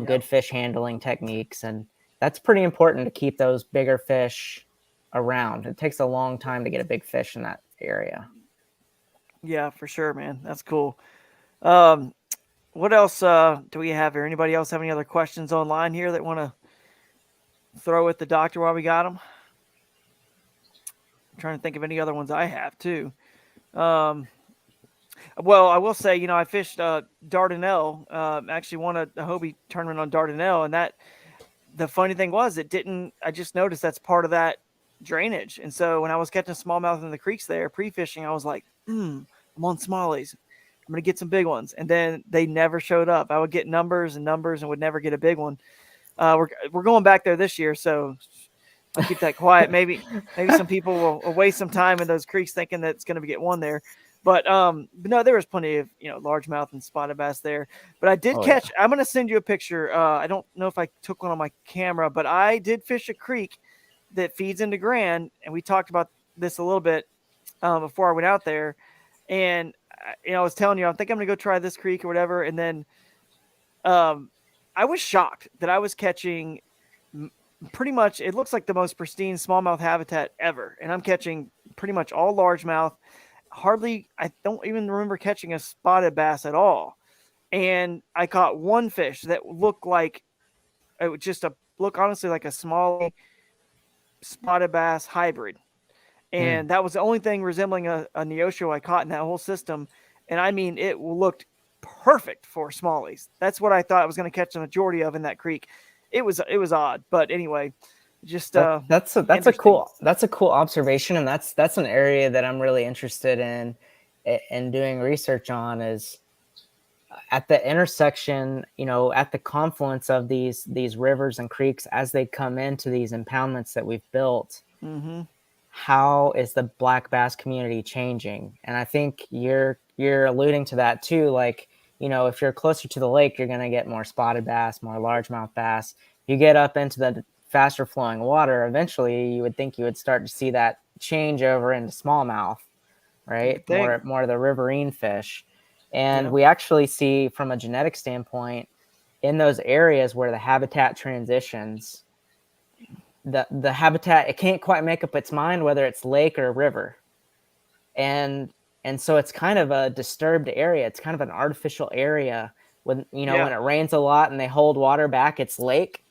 good fish handling techniques. And that's pretty important to keep those bigger fish around. It takes a long time to get a big fish in that area. Yeah, for sure, man. That's cool. What else do we have here? Anybody else have any other questions online here that want to throw at the doctor while we got them? I'm trying to think of any other ones I have too. Well, I will say, I fished Dardanelle. Actually won a Hobie tournament on Dardanelle, and that the funny thing was I just noticed that's part of that drainage. And so when I was catching smallmouth in the creeks there pre-fishing, I was like, I'm on smallies. I'm going to get some big ones. And then they never showed up. I would get numbers and would never get a big one. We're going back there this year, so I'll keep that quiet. Maybe some people will waste some time in those creeks thinking that it's going to get one there. But no, there was plenty of largemouth and spotted bass there. But I did catch. Yeah. I'm going to send you a picture. I don't know if I took one on my camera, but I did fish a creek that feeds into Grand, and we talked about this a little bit before I went out there. And I was telling you, I think I'm going to go try this creek or whatever. And then I was shocked that I was catching pretty much, it looks like the most pristine smallmouth habitat ever. And I'm catching pretty much all largemouth. I don't even remember catching a spotted bass at all. And I caught one fish that looked like, it would just look honestly like a small spotted bass hybrid. And that was the only thing resembling a Neosho I caught in that whole system. And I mean, it looked perfect for smallies. That's what I thought I was going to catch the majority of in that creek. It was odd, but anyway, just that's a cool observation, and that's an area that I'm really interested in doing research on, is at the intersection, at the confluence of these rivers and creeks as they come into these impoundments that we've built. Mm-hmm. How is the black bass community changing? And I think you're alluding to that too. Like, if you're closer to the lake, you're going to get more spotted bass, more largemouth bass. You get up into the faster flowing water, eventually you would think you would start to see that change over into smallmouth, right? More of the riverine fish. And we actually see, from a genetic standpoint, in those areas where the habitat transitions, the habitat, it can't quite make up its mind whether it's lake or river. And so it's kind of a disturbed area. It's kind of an artificial area. When when it rains a lot and they hold water back, it's lake.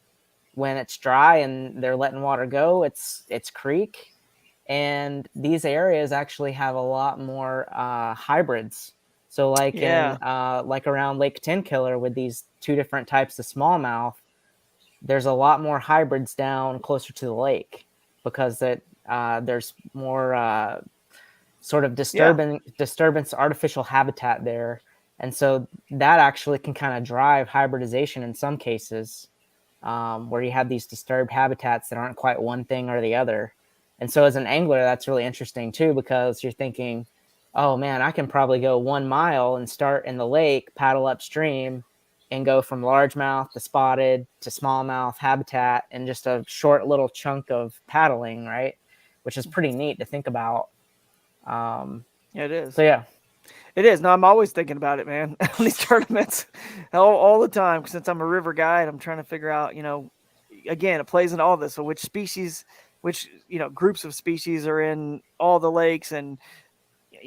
When it's dry and they're letting water go, it's creek. And these areas actually have a lot more hybrids. So like like around Lake Tenkiller with these two different types of smallmouth, there's a lot more hybrids down closer to the lake, because there's more sort of disturbance, artificial habitat there. And so that actually can kind of drive hybridization in some cases, where you have these disturbed habitats that aren't quite one thing or the other. And so as an angler, that's really interesting too, because you're thinking, oh man, I can probably go 1 mile and start in the lake, paddle upstream, and go from largemouth to spotted to smallmouth habitat in just a short little chunk of paddling, right? Which is pretty neat to think about. Yeah, it is. So yeah. It is. No, I'm always thinking about it, man. On these tournaments, all the time, since I'm a river guy and I'm trying to figure out, again, it plays into all this. So which species, which groups of species are in all the lakes, and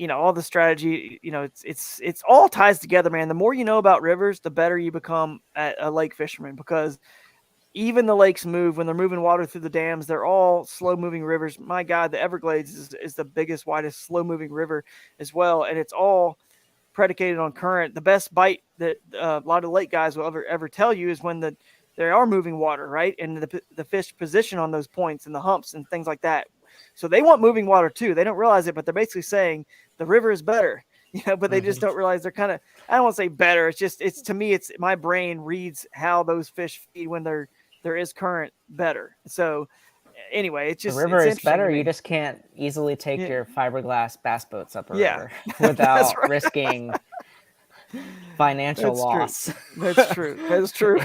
all the strategy. It's all ties together, man. The more you know about rivers, the better you become at a lake fisherman, because even the lakes move when they're moving water through the dams. They're all slow moving rivers. My God, the Everglades is the biggest, widest, slow moving river as well. And it's all predicated on current. The best bite that a lot of lake guys will ever tell you is when they are moving water, right? And the fish position on those points and the humps and things like that. So they want moving water too. They don't realize it, but they're basically saying the river is better. But they just don't realize they're kind of, I don't want to say better. It's to me, it's my brain reads how those fish feed when there is current better. So anyway, it's just the river it's is better. to me. You just can't easily take your fiberglass bass boats up a river That's without right. risking financial loss. True. That's true. That's true.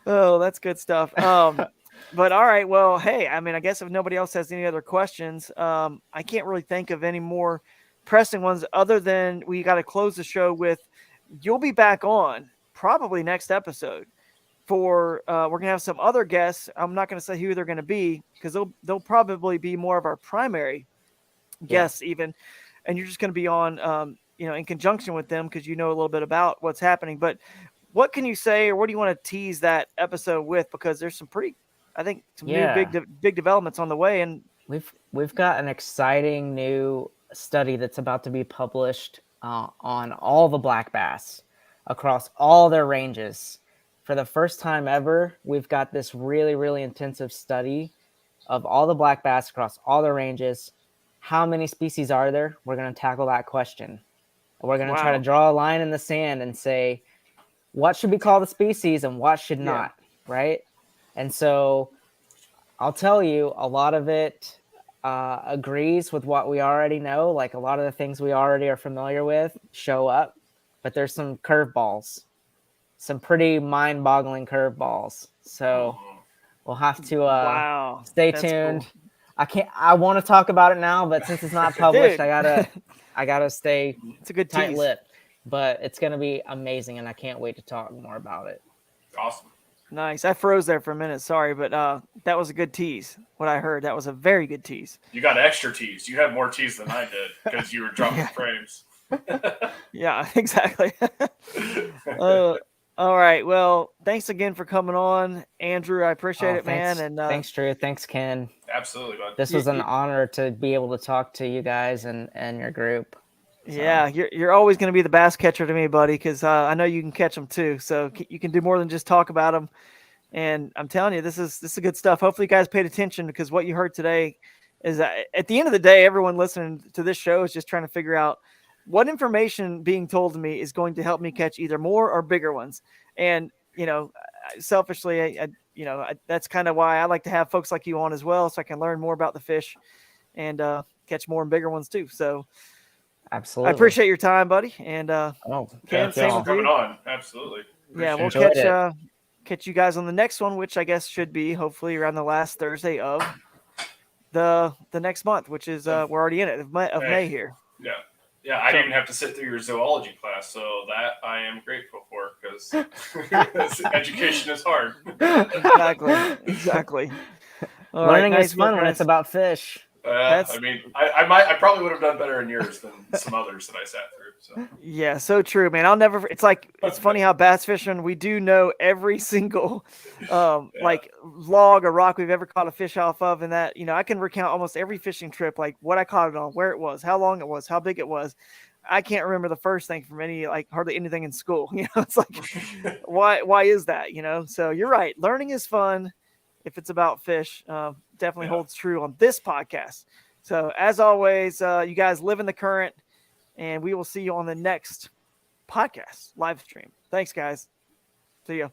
Oh, that's good stuff. But all right. Well, hey, I mean, I guess if nobody else has any other questions, I can't really think of any more pressing ones other than we got to close the show with, you'll be back on probably next episode for, we're going to have some other guests. I'm not going to say who they're going to be, because they'll probably be more of our primary guests even. And you're just going to be on, in conjunction with them, because you know a little bit about what's happening. But what can you say, or what do you want to tease that episode with? Because there's some new big developments on the way. And we've got an exciting new study that's about to be published on all the black bass across all their ranges. For the first time ever, we've got this really, really intensive study of all the black bass across all their ranges. How many species are there? We're going to tackle that question. We're going to try to draw a line in the sand and say, what should we call the species and what should not, right? And so I'll tell you, a lot of it agrees with what we already know. Like a lot of the things we already are familiar with show up, but there's some curveballs, some pretty mind-boggling curveballs. So we'll have to stay tuned. Cool. I want to talk about it now, but since it's not published, I gotta stay. It's a good tight-lipped, but it's gonna be amazing, and I can't wait to talk more about it. Awesome. Nice. I froze there for a minute. Sorry, but that was a good tease. What I heard, that was a very good tease. You got extra tease. You had more tease than I did because you were dropping frames. Yeah, exactly. All right. Well, thanks again for coming on, Andrew. I appreciate it, man. And thanks, Drew. Thanks, Ken. Absolutely, bud. This was an honor to be able to talk to you guys and your group. So. Yeah, you're always going to be the bass catcher to me, buddy, because I know you can catch them too. So you can do more than just talk about them. And I'm telling you, this is good stuff. Hopefully, you guys paid attention, because what you heard today is that at the end of the day, everyone listening to this show is just trying to figure out what information being told to me is going to help me catch either more or bigger ones. And selfishly, that's kind of why I like to have folks like you on as well, so I can learn more about the fish and catch more and bigger ones too. So. Absolutely. I appreciate your time, buddy. And Ken, thanks for coming on. Absolutely. Yeah, we'll catch you guys on the next one, which I guess should be hopefully around the last Thursday of the next month, which is we're already in it of May here. Yeah. I didn't even have to sit through your zoology class, so that I am grateful for, because education is hard. Exactly. Learning is fun when it's about fish. I probably would have done better in yours than some others that I sat through. So. Yeah, so true, man. It's funny how bass fishing, we do know every single like log or rock we've ever caught a fish off of, and that, I can recount almost every fishing trip, like what I caught it on, where it was, how long it was, how big it was. I can't remember the first thing from hardly anything in school. It's like, why is that? So you're right. Learning is fun if it's about fish. Definitely holds true on this podcast. So as always, you guys live in the current, and we will see you on the next podcast live stream. Thanks, guys. See ya.